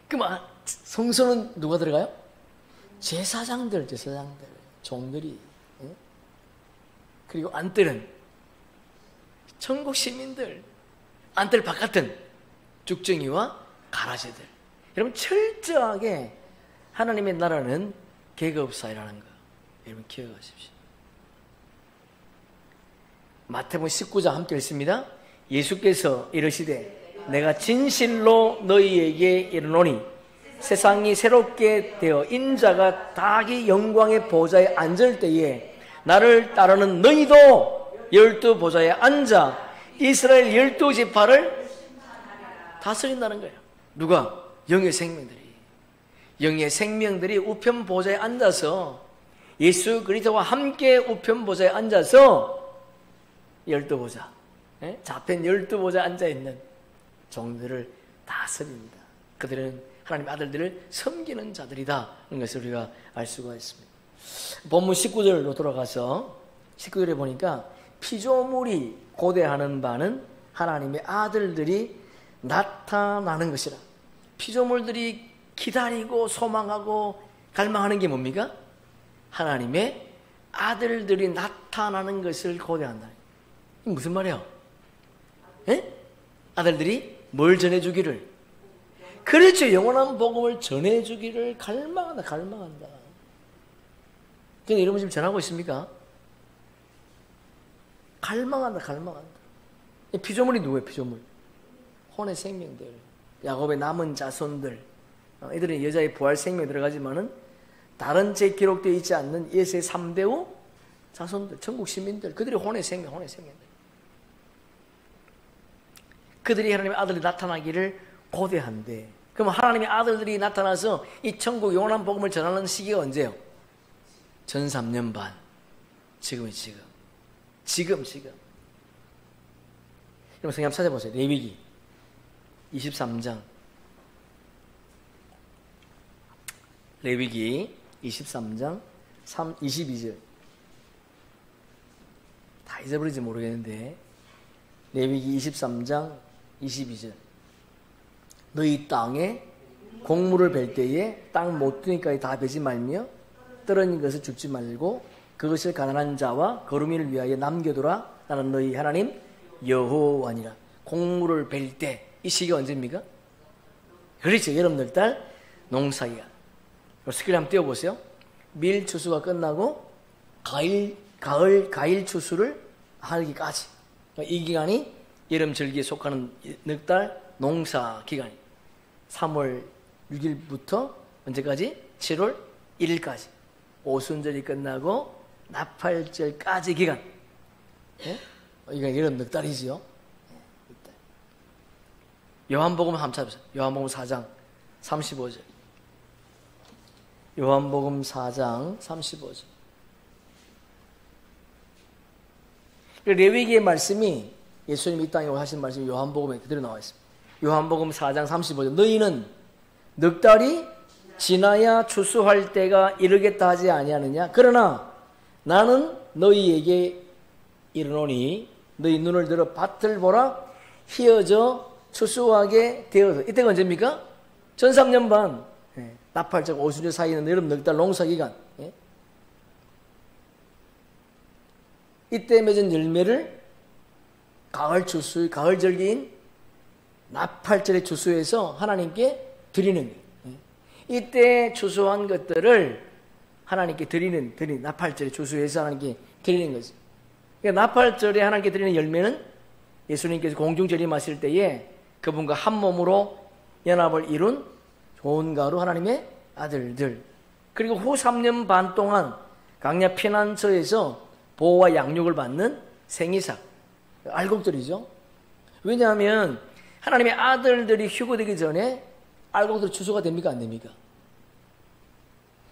그럼 성소는 누가 들어가요? 제사장들, 종들이. 그리고 안뜰은 천국 시민들, 안뜰 바깥은 죽정이와 가라지들. 여러분 철저하게 하나님의 나라는 계급사회라는 거 여러분 기억하십시오. 마태복음 19장 함께 읽습니다. 예수께서 이르시되 내가 진실로 너희에게 이르노니 세상이 새롭게 되어 인자가 자기 영광의 보좌에 앉을 때에 나를 따르는 너희도 열두 보좌에 앉아 이스라엘 12지파를 다스린다는 거예요. 누가? 영의 생명들이. 영의 생명들이 우편 보좌에 앉아서 예수 그리스도와 함께 우편 보좌에 앉아서 12보좌, 좌편 12보좌에 앉아있는 종들을 다스립니다. 그들은 하나님의 아들들을 섬기는 자들이다 하는 것을 우리가 알 수가 있습니다. 본문 19절로 돌아가서 19절에 보니까 피조물이 고대하는 바는 하나님의 아들들이 나타나는 것이라. 피조물들이 기다리고 소망하고 갈망하는 게 뭡니까? 하나님의 아들들이 나타나는 것을 고대한다. 이게 무슨 말이에요? 아들들이 뭘 전해주기를? 그렇죠. 영원한 복음을 전해주기를 갈망한다. 근데 여러분 지금 전하고 있습니까? 갈망한다. 피조물이 누구예요? 피조물. 혼의 생명들, 야곱의 남은 자손들. 이들은 여자의 부활 생명에 들어가지만은 다른 책 기록되어 있지 않는 예수의 3대우 자손들, 천국 시민들, 그들이 혼의 생명들. 그들이 하나님의 아들이 나타나기를 고대한대. 그럼 하나님의 아들들이 나타나서 이 천국 영원한 복음을 전하는 시기가 언제예요? 전 3년 반. 지금. 여러분 성경 한번 찾아보세요. 레위기 23장. 레위기 23장 22절. 다 잊어버리지 모르겠는데 레위기 23장 22절. 너희 땅에 곡물을 벨 때에 땅 모퉁이까지 다 베지 말며 떨어진 것을 줍지 말고 그것을 가난한 자와 거루미를 위하여 남겨두라. 나는 너희 하나님 여호와니라. 곡물을 벨 때 이 시기가 언제입니까? 그렇죠. 여름 넉달 농사기간. 스킬 한번 띄워보세요. 밀 추수가 끝나고 가을 추수를 하기까지. 이 기간이 여름 절기에 속하는 넉달 농사 기간이 3월 6일부터 언제까지? 7월 1일까지. 오순절이 끝나고 나팔절까지 기간. 이게 여름 넉달이지요. 요한복음 한번 찾아보세요. 요한복음 4장 35절. 요한복음 4장 35절. 레위기의 말씀이 예수님이 이 땅에 하신 말씀이 요한복음에 그대로 나와 있습니다. 요한복음 4장 35절. 너희는 넉 달이 지나야 추수할 때가 이르겠다 하지 아니하느냐? 그러나 나는 너희에게 이르노니 너희 눈을 들어 밭을 보라. 휘어져 추수하게 되어서. 이때가 언제입니까? 전 3년 반. 나팔절 오순절 사이는 여름 넉달 농사기간. 이때 맺은 열매를 가을 절기인 나팔절의 추수에서 하나님께 드리는 거예요. 이때 추수한 것들을 하나님께 드리는 나팔절의 추수에서 하나님께 드리는 거죠. 그러니까 나팔절에 하나님께 드리는 열매는 예수님께서 공중 재림하실 때에 그분과 한 몸으로 연합을 이룬 좋은 가루 하나님의 아들들. 그리고 후 3년 반 동안 강야 피난처에서 보호와 양육을 받는 생이삭. 알곡들이죠. 왜냐하면 하나님의 아들들이 휴거되기 전에 알곡들이 추수가 됩니까? 안 됩니까?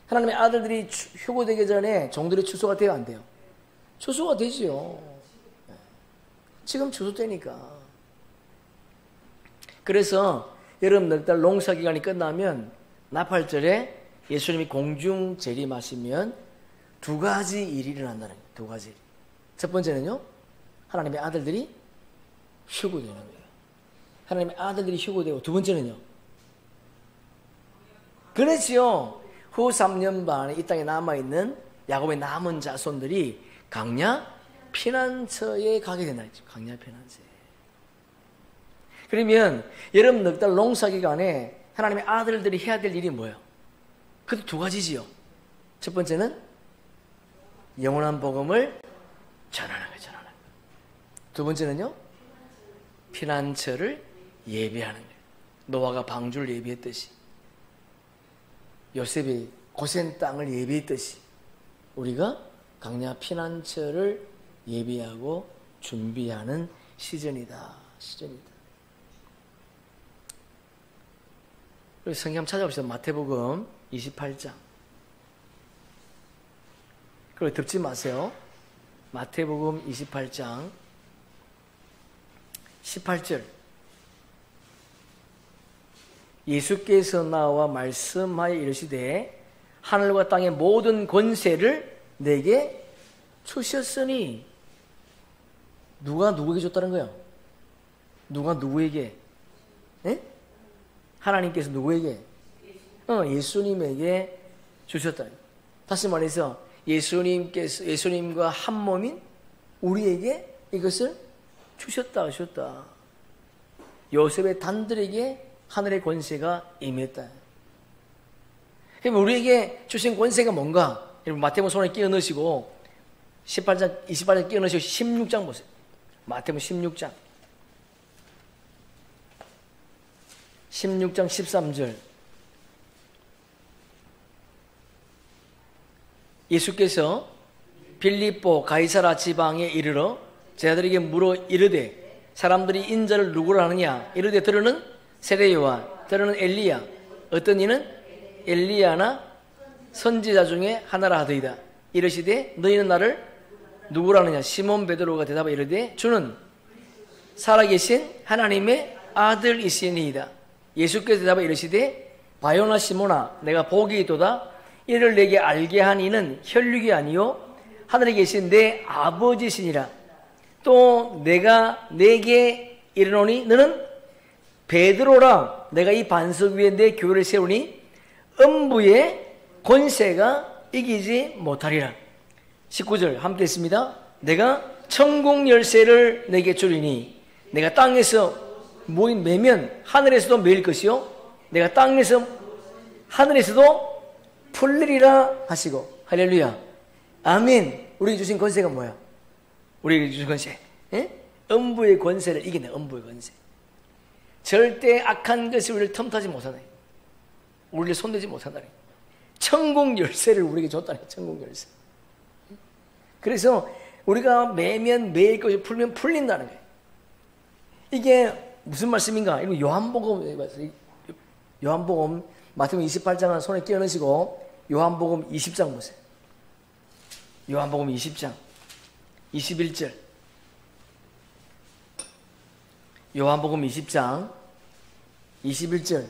하나님의 아들들이 휴거되기 전에 종들이 추수가 돼요? 안 돼요? 추수가 되지요. 지금 추수 때니까. 그래서 여름 넉달 농사기간이 끝나면 나팔절에 예수님이 공중 재림하시면 두 가지 일이 일어난다는 거예요. 두 가지 일. 첫 번째는요, 하나님의 아들들이 휴거되는 거예요. 하나님의 아들들이 휴거되고, 두 번째는요, 그렇지요. 후 3년 반에 이 땅에 남아있는 야곱의 남은 자손들이 강야 피난처에 가게 된다. 강야 피난처에. 그러면 여름 넉달 농사기간에 하나님의 아들들이 해야 될 일이 뭐예요? 그것도 두 가지지요. 첫 번째는 영원한 복음을 전하는 거예요. 두 번째는요, 피난처를 예배하는 거예요. 노아가 방주를 예배했듯이, 요셉이 고센 땅을 예배했듯이 우리가 강야 피난처를 예비하고 준비하는 시즌이다. 그리고 성경 한번 찾아봅시다. 마태복음 28장. 그리고 덮지 마세요. 마태복음 28장 18절. 예수께서 나와 말씀하여 이르시되 하늘과 땅의 모든 권세를 내게 주셨으니. 누가 누구에게 줬다는 거야? 누가 누구에게? 에? 하나님께서 누구에게? 예수님에게 주셨다. 다시 말해서 예수님과 한 몸인 우리에게 이것을 주셨다. 요셉의 단들에게 하늘의 권세가 임했다. 그럼 우리에게 주신 권세가 뭔가? 여러분 마태복음 손에 끼워 넣으시고 18장, 28장 끼워 넣으시고 16장 보세요. 마태복음 16장 13절. 예수께서 빌립보 가이사라 지방에 이르러 제자들에게 물어 이르되 사람들이 인자를 누구로 하느냐? 이르되 들으는 세례요한, 들으는 엘리야, 어떤 이는 엘리야나 선지자 중에 하나라 하더이다. 이르시되 너희는 나를 누구로 하느냐? 시몬 베드로가 대답하여 이르되 주는 살아계신 하나님의 아들이시니이다. 예수께서 대답하여 이르시되 바요나 시몬아 내가 복이 있도다. 이를 내게 알게 한 이는 혈육이 아니요 하늘에 계신 내 아버지시니라. 또 내가 내게 이르노니 너는 베드로라. 내가 이 반석 위에 내 교회를 세우니 음부의 권세가 이기지 못하리라. 19절 함께 했습니다. 내가 천국 열쇠를 내게 주리니 내가 땅에서 매면 하늘에서도 매일 것이요 내가 땅에서 하늘에서도 풀리리라 하시고. 할렐루야. 아멘. 우리에게 주신 권세가 뭐야? 우리에게 주신 권세. 음부의 권세를 이기네. 음부의 권세. 절대 악한 것이 우리를 틈타지 못하네. 우리를 손대지 못한다네. 천국 열쇠를 우리에게 줬다네. 천국 열쇠. 그래서 우리가 매면 매일 것이 풀면 풀린다는 거예요. 이게 무슨 말씀인가? 이거 요한복음 마태복음 28장은 손에 끼워 넣으시고 요한복음 20장 보세요. 요한복음 20장 21절. 요한복음 20장 21절.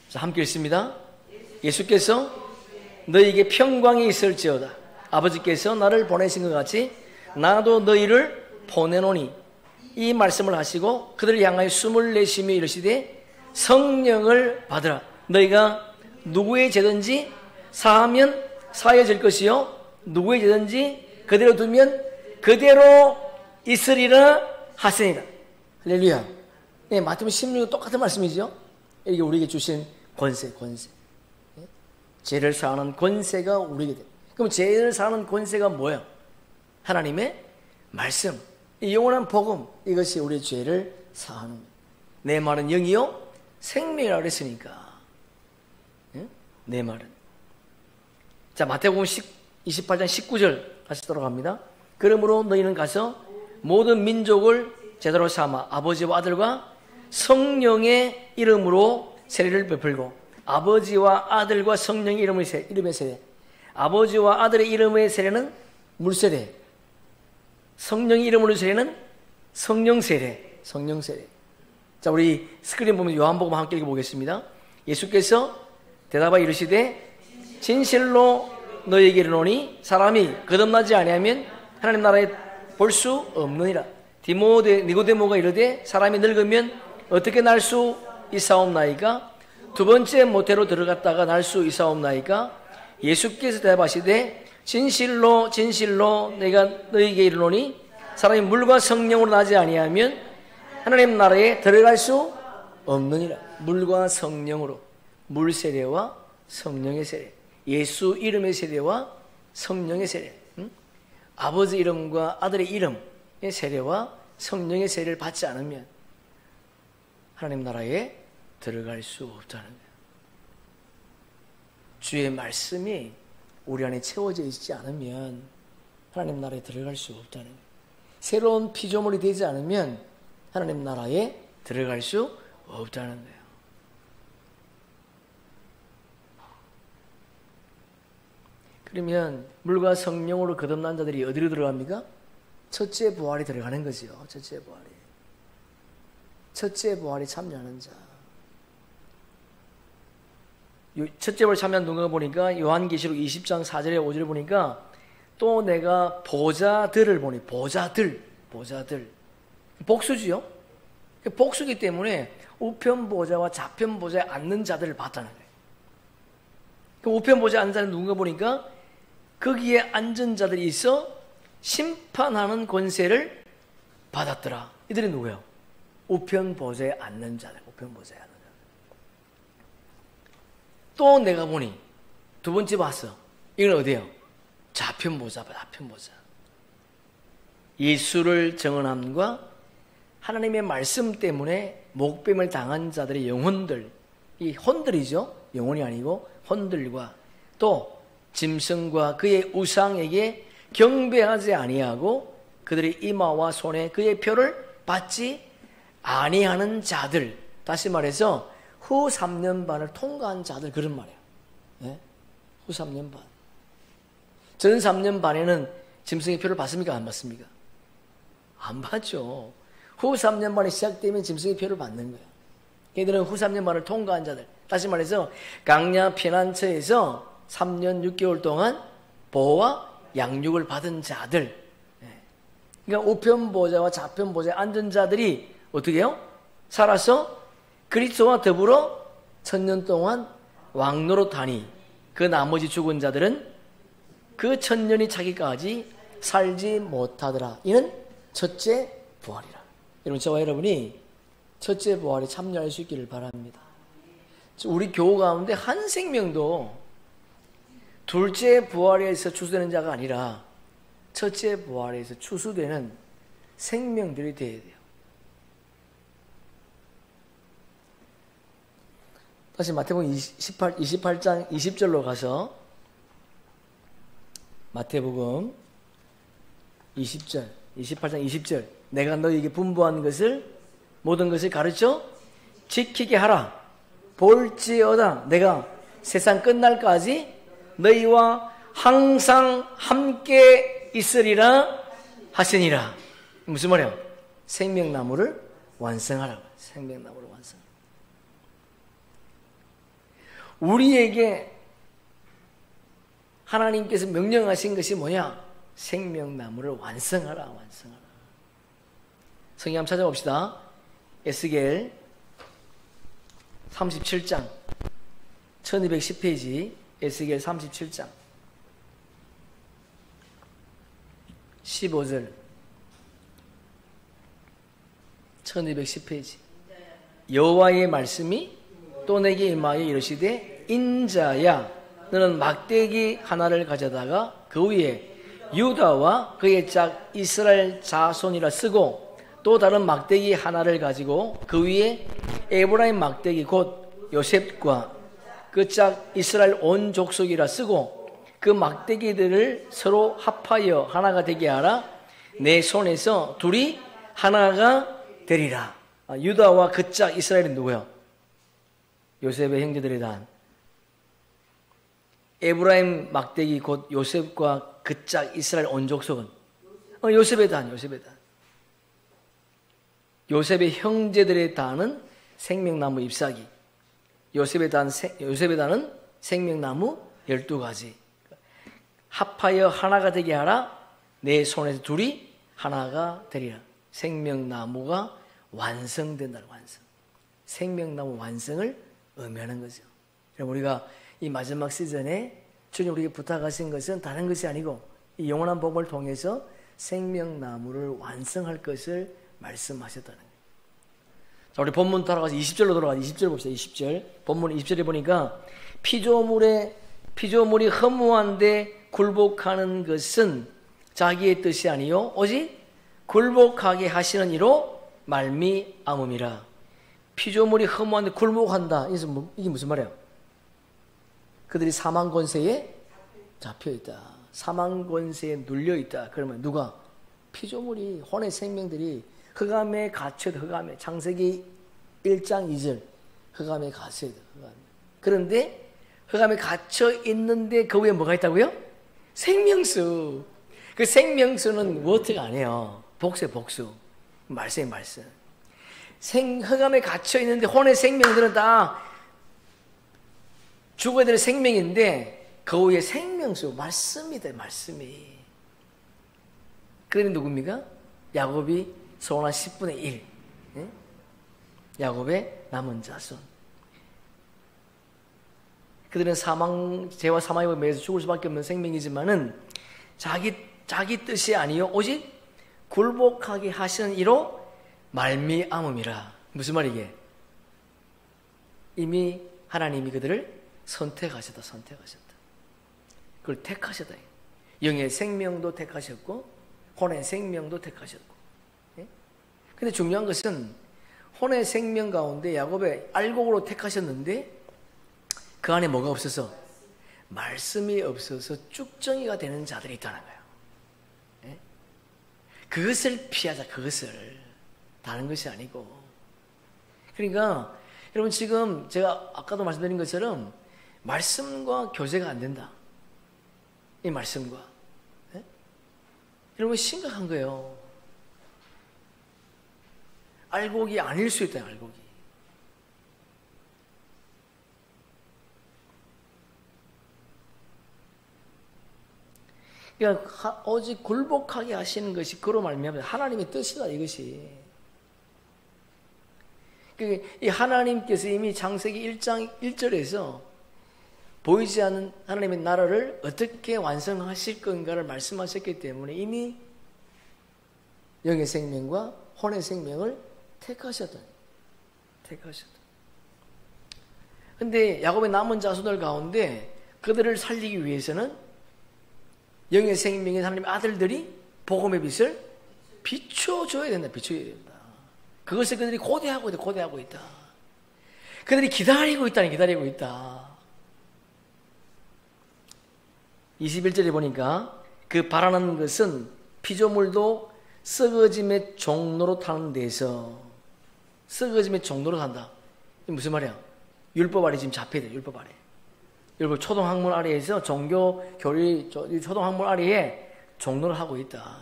자, 함께 읽습니다. 예수께서 너희에게 평강이 있을지어다. 아버지께서 나를 보내신 것 같이 나도 너희를 보내노니. 이 말씀을 하시고 그들을 향하여 숨을 내쉬며 이르시되 성령을 받으라. 너희가 누구의 죄든지 사하면 사해질 것이요 누구의 죄든지 그대로 두면 그대로 있으리라 하시니라. 할렐루야. 네, 마태복음 16은 똑같은 말씀이죠. 이게 우리에게 주신 권세. 죄를 사하는 권세가 우리에게 돼. 그럼 죄를 사하는 권세가 뭐야? 하나님의 말씀, 이 영원한 복음, 이것이 우리의 죄를 사하는 거예요. 내 말은 영이요 생명이라고 그랬으니까. 내 말은. 자, 마태복음 28장 19절 다시 돌아갑니다. 그러므로 너희는 가서 모든 민족을 제대로 삼아 아버지와 아들과 성령의 이름으로 세례를 베풀고. 아버지와 아들과 성령의 이름의 세례. 아버지와 아들의 이름의 세례는 물세례. 성령의 이름으로 세례는 성령세례. 성령세례. 자, 우리 스크린 보면 요한복음 함께 읽어보겠습니다. 예수께서 대답하여 이르시되 진실로 너희에게 이르노니 사람이 거듭나지 아니하면 하나님 나라에 볼 수 없느니라. 니고데모가 이르되 사람이 늙으면 어떻게 날 수 있사옵나이까? 두 번째 모태로 들어갔다가 날 수 있사옵나이까? 예수께서 대답하시되 진실로 진실로 내가 너희에게 이르노니 사람이 물과 성령으로 나지 아니하면 하나님 나라에 들어갈 수 없느니라. 물과 성령으로. 물 세례와 성령의 세례. 예수 이름의 세례와 성령의 세례. 아버지 이름과 아들의 이름의 세례와 성령의 세례를 받지 않으면 하나님 나라에 들어갈 수 없다는 거예요. 주의 말씀이 우리 안에 채워져 있지 않으면 하나님 나라에 들어갈 수 없다는 거예요. 새로운 피조물이 되지 않으면 하나님 나라에 들어갈 수 없다는 거예요. 그러면 물과 성령으로 거듭난 자들이 어디로 들어갑니까? 첫째 부활에 들어가는 거죠. 첫째 부활에. 첫째 부활에 참여하는 자. 첫째 부활에 참여한 누가 보니까 요한계시록 20장 4절에 5절에 보니까 또 내가 보자들을 보니 보자들 복수지요. 복수기 때문에 우편 보좌와 좌편 보좌에 앉는 자들을 봤다는 거예요. 그 우편 보좌에 앉는 자는 누군가 보니까 거기에 앉은 자들이 있어 심판하는 권세를 받았더라. 이들이 누구예요? 우편 보좌에 앉는 자들. 우편 보좌에 앉는 자들. 또 내가 보니 두 번째 봤어. 이건 어디예요? 좌편 보좌. 좌편 보좌. 예수를 증언함과 하나님의 말씀 때문에 목뱀을 당한 자들의 영혼들, 이 혼들이죠. 영혼이 아니고 혼들과 또 짐승과 그의 우상에게 경배하지 아니하고 그들의 이마와 손에 그의 표를 받지 아니하는 자들, 다시 말해서 후 3년 반을 통과한 자들, 그런 말이에요. 네? 후 3년 반. 전 3년 반에는 짐승의 표를 받습니까? 안 받습니까? 안 받죠. 후 3년 반이 시작되면 짐승의 표를 받는 거예요. 걔들은 후 3년 반을 통과한 자들, 다시 말해서 강야 피난처에서 3년 6개월 동안 보호와 양육을 받은 자들. 그러니까 우편 보좌와 좌편 보좌에 앉은 자들이 어떻게 해요? 살아서 그리스도와 더불어 1000년 동안 왕노릇하니 그 나머지 죽은 자들은 그 1000년이 차기까지 살지 못하더라. 이는 첫째 부활이라. 여러분, 저와 여러분이 첫째 부활에 참여할 수 있기를 바랍니다. 우리 교우 가운데 한 생명도 둘째 부활에서 추수되는 자가 아니라 첫째 부활에서 추수되는 생명들이 되어야 돼요. 다시 마태복음 28장 20절로 가서 마태복음 28장 20절 내가 너희에게 분부한 것을 모든 것을 가르쳐 지키게 하라. 볼지어다 내가 세상 끝날까지 너희와 항상 함께 있으리라 하시니라. 무슨 말이야? 생명나무를 완성하라고. 생명나무를 완성. 우리에게 하나님께서 명령하신 것이 뭐냐? 생명나무를 완성하라. 완성하라. 성경 한번 찾아봅시다. 에스겔 37장 1210페이지 에스겔 37장 15절 1210페이지 여호와의 말씀이 또 내게 임하여 이르시되 인자야 너는 막대기 하나를 가져다가 그 위에 유다와 그의 짝 이스라엘 자손이라 쓰고 또 다른 막대기 하나를 가지고 그 위에 에브라임 막대기 곧 요셉과 그 짝 이스라엘 온 족속이라 쓰고 그 막대기들을 서로 합하여 하나가 되게 하라. 내 손에서 둘이 하나가 되리라. 유다와 그 짝 이스라엘은 누구요? 요셉의 형제들의 단. 에브라임 막대기 곧 요셉과 그 짝 이스라엘 온 족속은 요셉의 단. 요셉의 단. 요셉의 형제들의 단은 생명나무 잎사귀. 요셉의 단은 생명나무 12가지. 합하여 하나가 되게 하라. 내 손에서 둘이 하나가 되리라. 생명나무가 완성된다. 완성. 생명나무 완성을 의미하는 거죠. 우리가 이 마지막 시즌에 주님 우리에게 부탁하신 것은 다른 것이 아니고 이 영원한 복음을 통해서 생명나무를 완성할 것을 말씀하셨다는 거예요. 자, 우리 본문 돌아가서 20절로 돌아가서 20절 봅시다. 20절. 본문 20절에 보니까 피조물이 허무한데 굴복하는 것은 자기의 뜻이 아니요 오직 굴복하게 하시는 이로 말미암음이라. 피조물이 허무한데 굴복한다. 이게 무슨 말이에요? 그들이 사망 권세에 잡혀있다. 사망 권세에 눌려 있다. 그러면 누가? 피조물이, 혼의 생명들이 흑암에 갇혀도, 흑암에, 창세기 1장 2절 흑암에 갇혀도, 흑암에. 그런데 흑암에 갇혀 있는데 그 위에 뭐가 있다고요? 생명수. 그 생명수는 워트가 아니에요. 복수예요, 복수. 말씀이에요, 말씀. 흑암에 갇혀 있는데 혼의 생명들은 다 죽어야 될 생명인데 그 위에 생명수, 말씀이다, 말씀이. 그들이 누굽니까? 야곱이 소원한 10분의 1. 예? 야곱의 남은 자손. 그들은 죄와 사망에 매여서 죽을 수밖에 없는 생명이지만은 자기 뜻이 아니요 오직 굴복하게 하시는 이로 말미암음이라. 무슨 말이게? 이미 하나님이 그들을 선택하셨다. 그걸 택하셨다. 영의 생명도 택하셨고 혼의 생명도 택하셨고. 근데 중요한 것은 혼의 생명 가운데 야곱의 알곡으로 택하셨는데 그 안에 뭐가 없어서? 말씀이 없어서 쭉정이가 되는 자들이 있다는 거예요. 그것을 피하자. 그것을. 다른 것이 아니고. 그러니까 여러분 지금 제가 아까도 말씀드린 것처럼 말씀과 교제가 안 된다. 이 말씀과. 여러분 심각한 거예요. 알곡이 아닐 수 있다. 알곡이. 그러니까 오직 굴복하게 하시는 것이 그로 말미암아 하나님의 뜻이다. 이것이. 이 하나님께서 이미 창세기 1장 1절에서 보이지 않는 하나님의 나라를 어떻게 완성하실 건가를 말씀하셨기 때문에 이미 영의 생명과 혼의 생명을 택하셨다. 그런데 야곱의 남은 자손들 가운데 그들을 살리기 위해서는 영의 생명인 하나님의 아들들이 복음의 빛을 비춰줘야 된다. 비춰야 된다. 그것을 그들이 고대하고 있다. 그들이 기다리고 있다. 21절에 보니까 그 바라는 것은 피조물도 썩어짐의 종로로 타는 데서 썩어짐의 종로로 탄다. 이게 무슨 말이야? 율법 아래 지금 잡혀야 돼. 율법 아래. 율법 초등학문 아래에서 종교 교리 초등학문 아래에 종로를 하고 있다.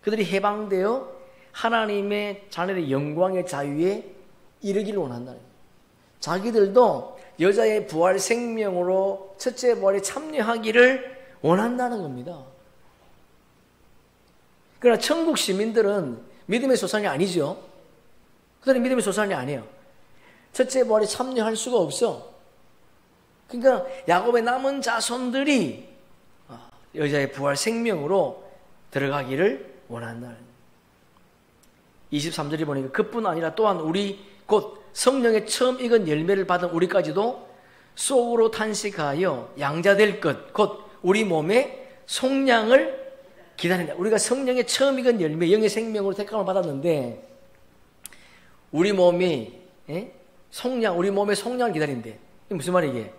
그들이 해방되어 하나님의 자녀의 영광의 자유에 이르기를 원한다. 자기들도 여자의 부활 생명으로 첫째 부활에 참여하기를 원한다는 겁니다. 그러나 천국 시민들은 믿음의 소산이 아니죠. 그들은 믿음의 소산이 아니에요. 첫째 부활에 참여할 수가 없어. 그러니까 야곱의 남은 자손들이 여자의 부활 생명으로 들어가기를 원한다는. 23절에 보니까 그뿐 아니라 또한 우리 곧 성령의 처음 익은 열매를 받은 우리까지도 속으로 탄식하여 양자될 것, 곧 우리 몸의 속량을 기다린다. 우리가 성령의 처음 익은 열매, 영의 생명으로 택함을 받았는데 우리 몸이 속량, 우리 몸의 속량을 기다린대. 이게 무슨 말이게?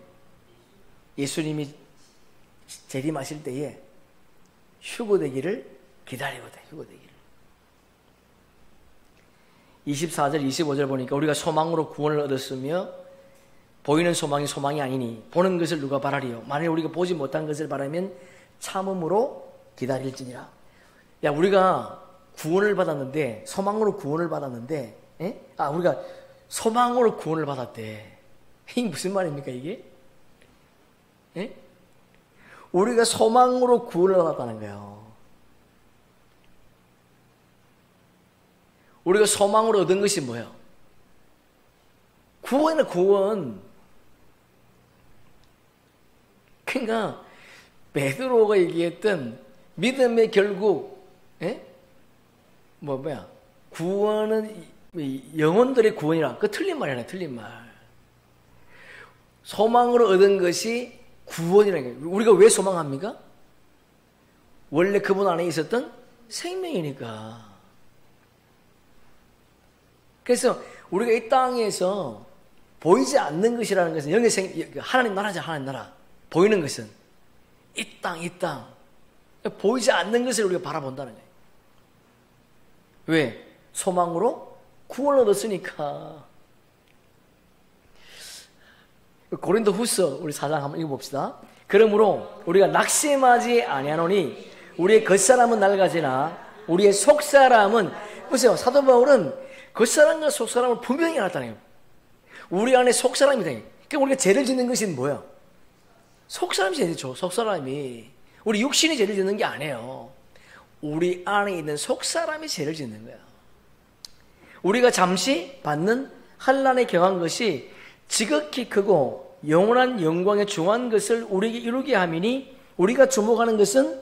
예수님이 재림하실 때에 휴거되기를 기다리고 돼. 휴거되기를. 24절, 25절 보니까 우리가 소망으로 구원을 얻었으며 보이는 소망이 아니니 보는 것을 누가 바라리요? 만일 우리가 보지 못한 것을 바라면 참음으로 기다릴지니라. 야, 우리가 구원을 받았는데 소망으로 구원을 받았는데 우리가 소망으로 구원을 받았대. 이게 무슨 말입니까 이게? 우리가 소망으로 구원을 받았다는 거예요. 우리가 소망으로 얻은 것이 뭐예요? 구원이나 구원. 그러니까 베드로가 얘기했던 믿음의 결국 구원은 영혼들의 구원이라. 그 틀린 말이야. 틀린 말. 소망으로 얻은 것이 구원이라는 거예요. 우리가 왜 소망합니까? 원래 그분 안에 있었던 생명이니까. 그래서 우리가 이 땅에서 보이지 않는 것이라는 것은 영의 하나님 나라죠. 하나님 나라. 보이는 것은 이 땅. 보이지 않는 것을 우리가 바라본다는 거예요. 왜? 소망으로 구원을 얻었으니까. 고린도 후서 우리 4장 한번 읽어봅시다. 그러므로 우리가 낙심하지 아니하노니 우리의 겉사람은 낡아지나 우리의 속사람은, 보세요, 사도 바울은 겉사람과 속사람을 분명히 알았다는 거예요. 우리 안에 속사람이다. 그러니까 우리가 죄를 짓는 것이 뭐야? 속사람이 죄를 짓죠. 속사람이. 우리 육신이 죄를 짓는 게 아니에요. 우리 안에 있는 속사람이 죄를 짓는 거야. 우리가 잠시 받는 환난에 경한 것이 지극히 크고 영원한 영광에 중한 것을 우리에게 이루게 함이니 우리가 주목하는 것은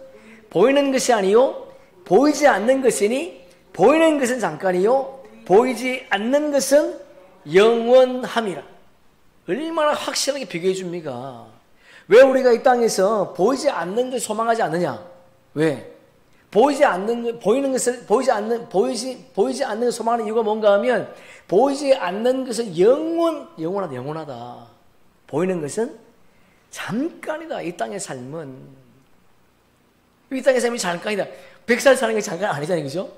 보이는 것이 아니요 보이지 않는 것이니 보이는 것은 잠깐이요 보이지 않는 것은 영원함이라. 얼마나 확실하게 비교해 줍니까? 왜 우리가 이 땅에서 보이지 않는 것을 소망하지 않느냐? 왜? 보이지 않는 보이지 않는 것을 소망하는 이유가 뭔가 하면 보이지 않는 것은 영원하다. 보이는 것은 잠깐이다. 이 땅의 삶은. 이 땅의 삶이 잠깐이다. 100살 사는 게 잠깐 아니잖아요. 그죠?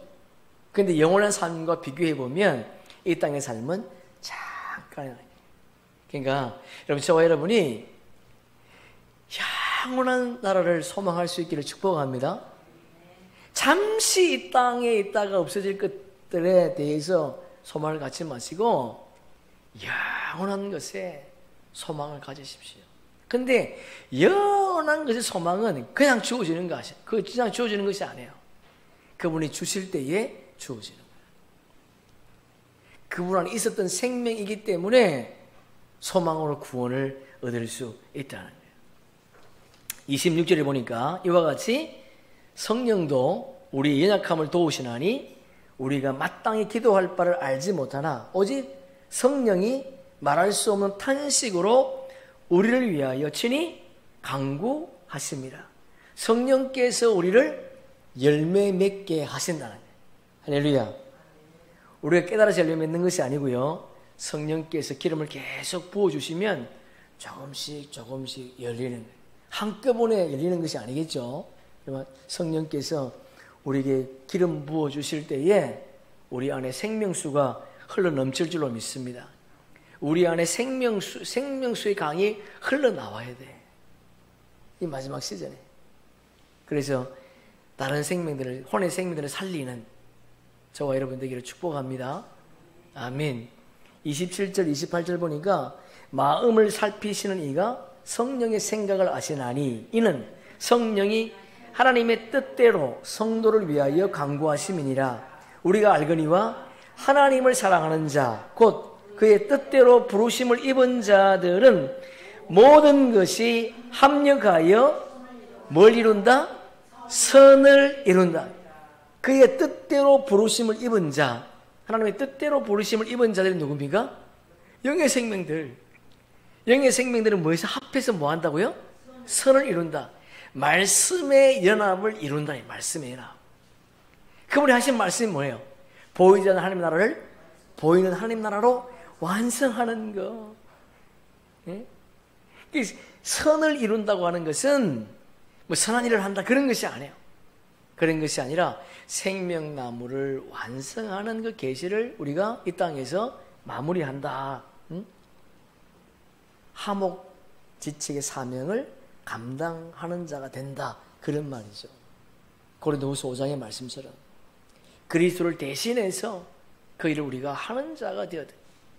그런데 영원한 삶과 비교해 보면 이 땅의 삶은 잠깐이다. 그러니까 여러분, 저와 여러분이 영원한 나라를 소망할 수 있기를 축복합니다. 잠시 이 땅에 있다가 없어질 것들에 대해서 소망을 갖지 마시고 영원한 것에 소망을 가지십시오. 근데 영원한 것의 소망은 그냥 주어지는 것이 아니에요. 그분이 주실 때에 주어지는 거예요. 그분 안에 있었던 생명이기 때문에 소망으로 구원을 얻을 수 있다는 거예요. 26절에 보니까 이와 같이 성령도 우리의 연약함을 도우시나니 우리가 마땅히 기도할 바를 알지 못하나 오직 성령이 말할 수 없는 탄식으로 우리를 위하여 친히 간구하십니다. 성령께서 우리를 열매 맺게 하신다는 거예요. 할렐루야. 우리가 깨달아서 열매 맺는 것이 아니고요, 성령께서 기름을 계속 부어주시면 조금씩 열리는 거예요. 한꺼번에 열리는 것이 아니겠죠. 성령께서 우리에게 기름 부어주실 때에 우리 안에 생명수가 흘러넘칠 줄로 믿습니다. 우리 안에 생명수의 강이 흘러나와야 돼. 이 마지막 시즌에. 그래서 다른 생명들을, 혼의 생명들을 살리는 저와 여러분 되기를 축복합니다. 아멘. 27절, 28절 보니까 마음을 살피시는 이가 성령의 생각을 아시나니 이는 성령이 하나님의 뜻대로 성도를 위하여 간구하심이니라. 우리가 알거니와 하나님을 사랑하는 자, 곧 그의 뜻대로 부르심을 입은 자들은 모든 것이 합력하여 뭘 이룬다? 선을 이룬다. 그의 뜻대로 부르심을 입은 자, 하나님의 뜻대로 부르심을 입은 자들이 누굽니까? 영의 생명들. 영의 생명들은 뭐해서 합해서 뭐 한다고요? 선을 이룬다. 말씀의 연합을 이룬다. 말씀의 연합. 그분이 하신 말씀이 뭐예요? 보이지 않는 하나님 나라를 보이는 하나님 나라로 완성하는 거. 예? 선을 이룬다고 하는 것은 뭐 선한 일을 한다 그런 것이 아니에요. 그런 것이 아니라 생명나무를 완성하는 그 계시를 우리가 이 땅에서 마무리한다. 응? 하목지책의 사명을 감당하는 자가 된다. 그런 말이죠. 고린도후서 5장의 말씀처럼 그리스도를 대신해서 그 일을 우리가 하는 자가 되었다.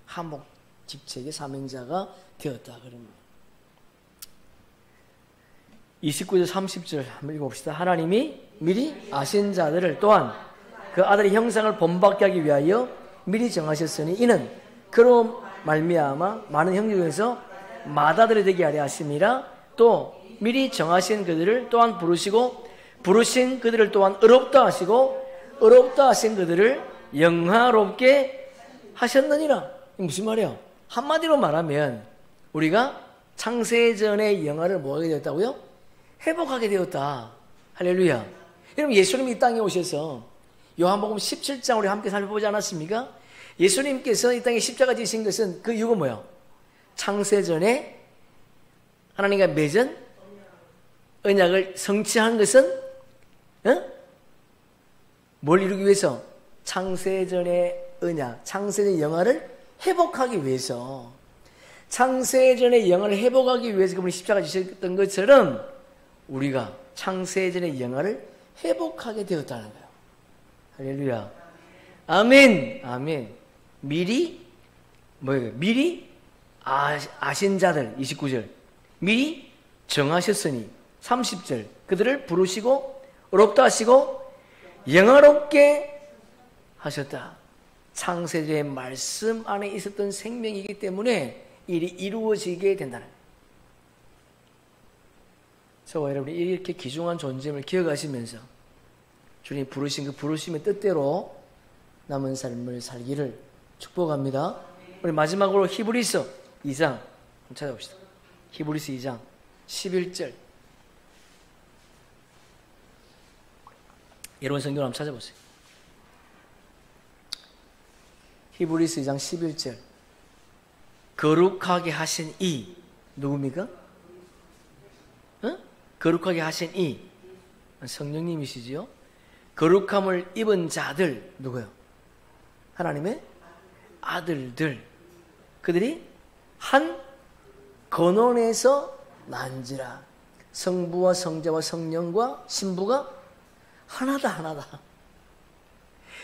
하목직책의 사명자가 되었다. 그런 말. 29절 30절 한번 읽어봅시다. 하나님이 미리 아신 자들을 또한 그 아들의 형상을 본받게 하기 위하여 미리 정하셨으니 이는 그로 말미암아 많은 형제 중에서 맏아들이 되게 하려 하심이라. 또 미리 정하신 그들을 또한 부르시고 부르신 그들을 또한 의롭다 하시고 의롭다 하신 그들을 영화롭게 하셨느니라. 무슨 말이에요? 한마디로 말하면 우리가 창세전의 영화를 뭐하게 되었다고요? 회복하게 되었다. 할렐루야. 여러분, 예수님이 이 땅에 오셔서 요한복음 17장 우리 함께 살펴보지 않았습니까? 예수님께서 이 땅에 십자가 지신 것은 그 이유가 뭐예요? 창세전에 하나님과 맺은 언약을 성취한 것은 뭘 이루기 위해서? 창세전의 언약, 창세전의 영화를 회복하기 위해서. 창세전의 영화를 회복하기 위해서 그분이 십자가 지셨던 것처럼 우리가 창세전의 영화를 회복하게 되었다는 거예요. 할렐루야. 아멘. 아멘. 미리 뭐예요? 미리 아신 자들 29절. 미리 정하셨으니 30절. 그들을 부르시고 의롭다 하시고 영화롭게 하셨다. 창세전의 말씀 안에 있었던 생명이기 때문에 일이 이루어지게 된다는 거예요. 저와 여러분이 이렇게 귀중한 존재임을 기억하시면서 주님 부르신 그 부르심의 뜻대로 남은 삶을 살기를 축복합니다. 우리 마지막으로 히브리서 2장 한번 찾아봅시다. 히브리서 2장 11절. 여러분 성경 한번 찾아보세요. 히브리서 2장 11절. 거룩하게 하신 이 누굽니까? 거룩하게 하신 이 성령님이시지요. 거룩함을 입은 자들 누구요? 하나님의 아들들. 그들이 한 근원에서 난지라. 성부와 성자와 성령과 신부가 하나다.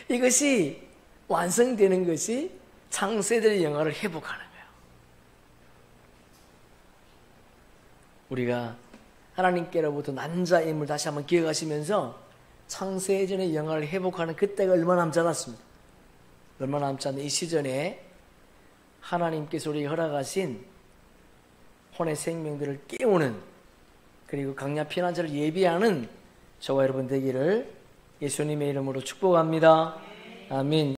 이것이 완성되는 것이 창세전의 영화를 회복하는 거예요. 우리가 하나님께로부터 난 자임을 다시 한번 기억하시면서 창세전의 영화를 회복하는 그때가 얼마 남지 않았습니다. 얼마 남지 않은 이 시즌에 하나님께서 우리에게 허락하신 혼의 생명들을 깨우는, 그리고 강야 피난처를 예비하는 저와 여러분 되기를 예수님의 이름으로 축복합니다. 아멘.